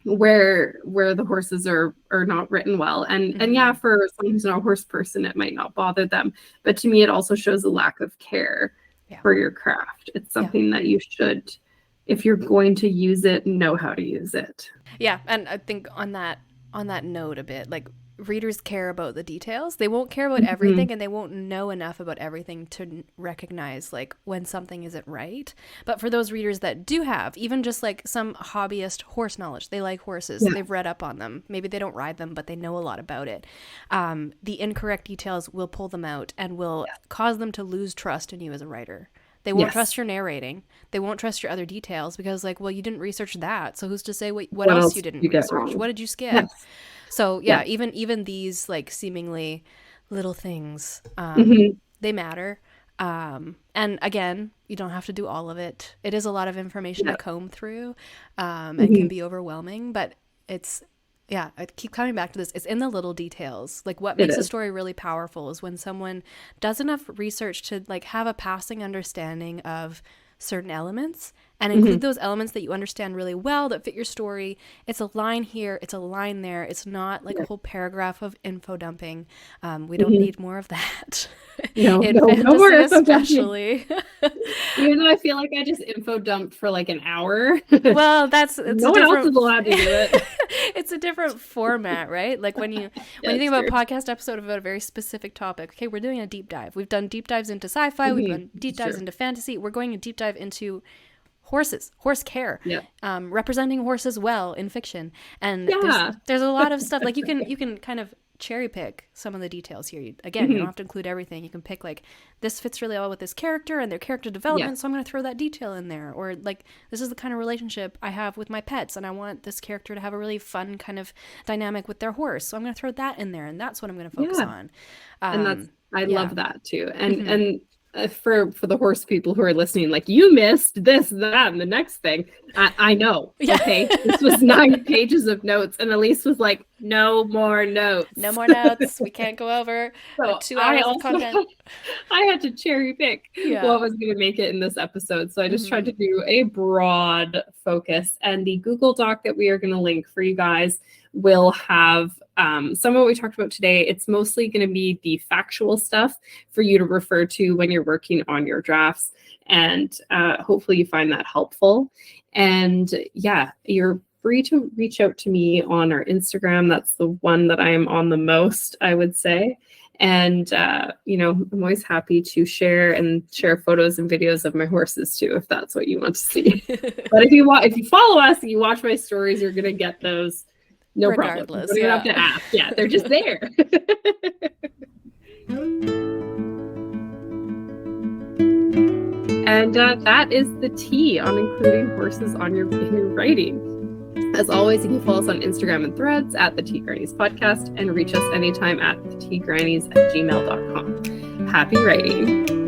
S2: Where the horses are not written well. And yeah, for someone who's not a horse person, it might not bother them. But to me, it also shows a lack of care for your craft. It's something that you should, if you're going to use it, know how to use it.
S1: Yeah. And I think on that note a bit, like, readers care about the details. They won't care about everything, and they won't know enough about everything to recognize like when something isn't right. But for those readers that do have even just like some hobbyist horse knowledge, they like horses, they've read up on them, maybe they don't ride them, but they know a lot about it. The incorrect details will pull them out and will cause them to lose trust in you as a writer. They won't trust your narrating. They won't trust your other details because, like, well, you didn't research that. So who's to say what else you didn't research? Wrong? What did you skip? Yes. So even these like seemingly little things, they matter. And again, you don't have to do all of it. It is a lot of information to comb through, and can be overwhelming. But it's I keep coming back to this. It's in the little details. Like, what makes a story really powerful is when someone does enough research to like have a passing understanding of certain elements and include those elements that you understand really well that fit your story. It's a line here, it's a line there. It's not like a whole paragraph of info dumping. We don't need more of that.
S2: No more
S1: especially.
S2: Even though I feel like I just info dumped for like an hour.
S1: Well, it's
S2: no one else is allowed to do it.
S1: It's a different format, right? Like when you think about a podcast episode about a very specific topic, okay, we're doing a deep dive. We've done deep dives into sci-fi, we've done deep dives into fantasy. We're going a deep dive into horses, horse care, representing horses well in fiction. And there's a lot of stuff. Like you can kind of cherry pick some of the details here. You don't have to include everything. You can pick like, this fits really well with this character and their character development, so I'm going to throw that detail in there. Or like, this is the kind of relationship I have with my pets and I want this character to have a really fun kind of dynamic with their horse, so I'm going to throw that in there, and that's what I'm going to focus on.
S2: And I love that too. And for the horse people who are listening, like, you missed this, that, and the next thing. I know. Okay, this was 9 pages of notes, and Elise was like, "No more notes.
S1: No more notes. We can't go over 2 hours of content."
S2: I had to cherry pick what was going to make it in this episode, so I just tried to do a broad focus. And the Google Doc that we are going to link for you guys will have some of what we talked about today. It's mostly going to be the factual stuff for you to refer to when you're working on your drafts, and hopefully you find that helpful. And you're free to reach out to me on our Instagram. That's the one that I am on the most, I would say. And I'm always happy to share photos and videos of my horses too, if that's what you want to see. But if you follow us and you watch my stories, you're gonna get those. No
S1: regardless,
S2: problem. You don't have to ask. Yeah, they're just there. And that is the tea on including horses in your writing. As always, you can follow us on Instagram and Threads at the Tea Grannies Podcast, and reach us anytime at theteagrannies@gmail.com. Happy writing.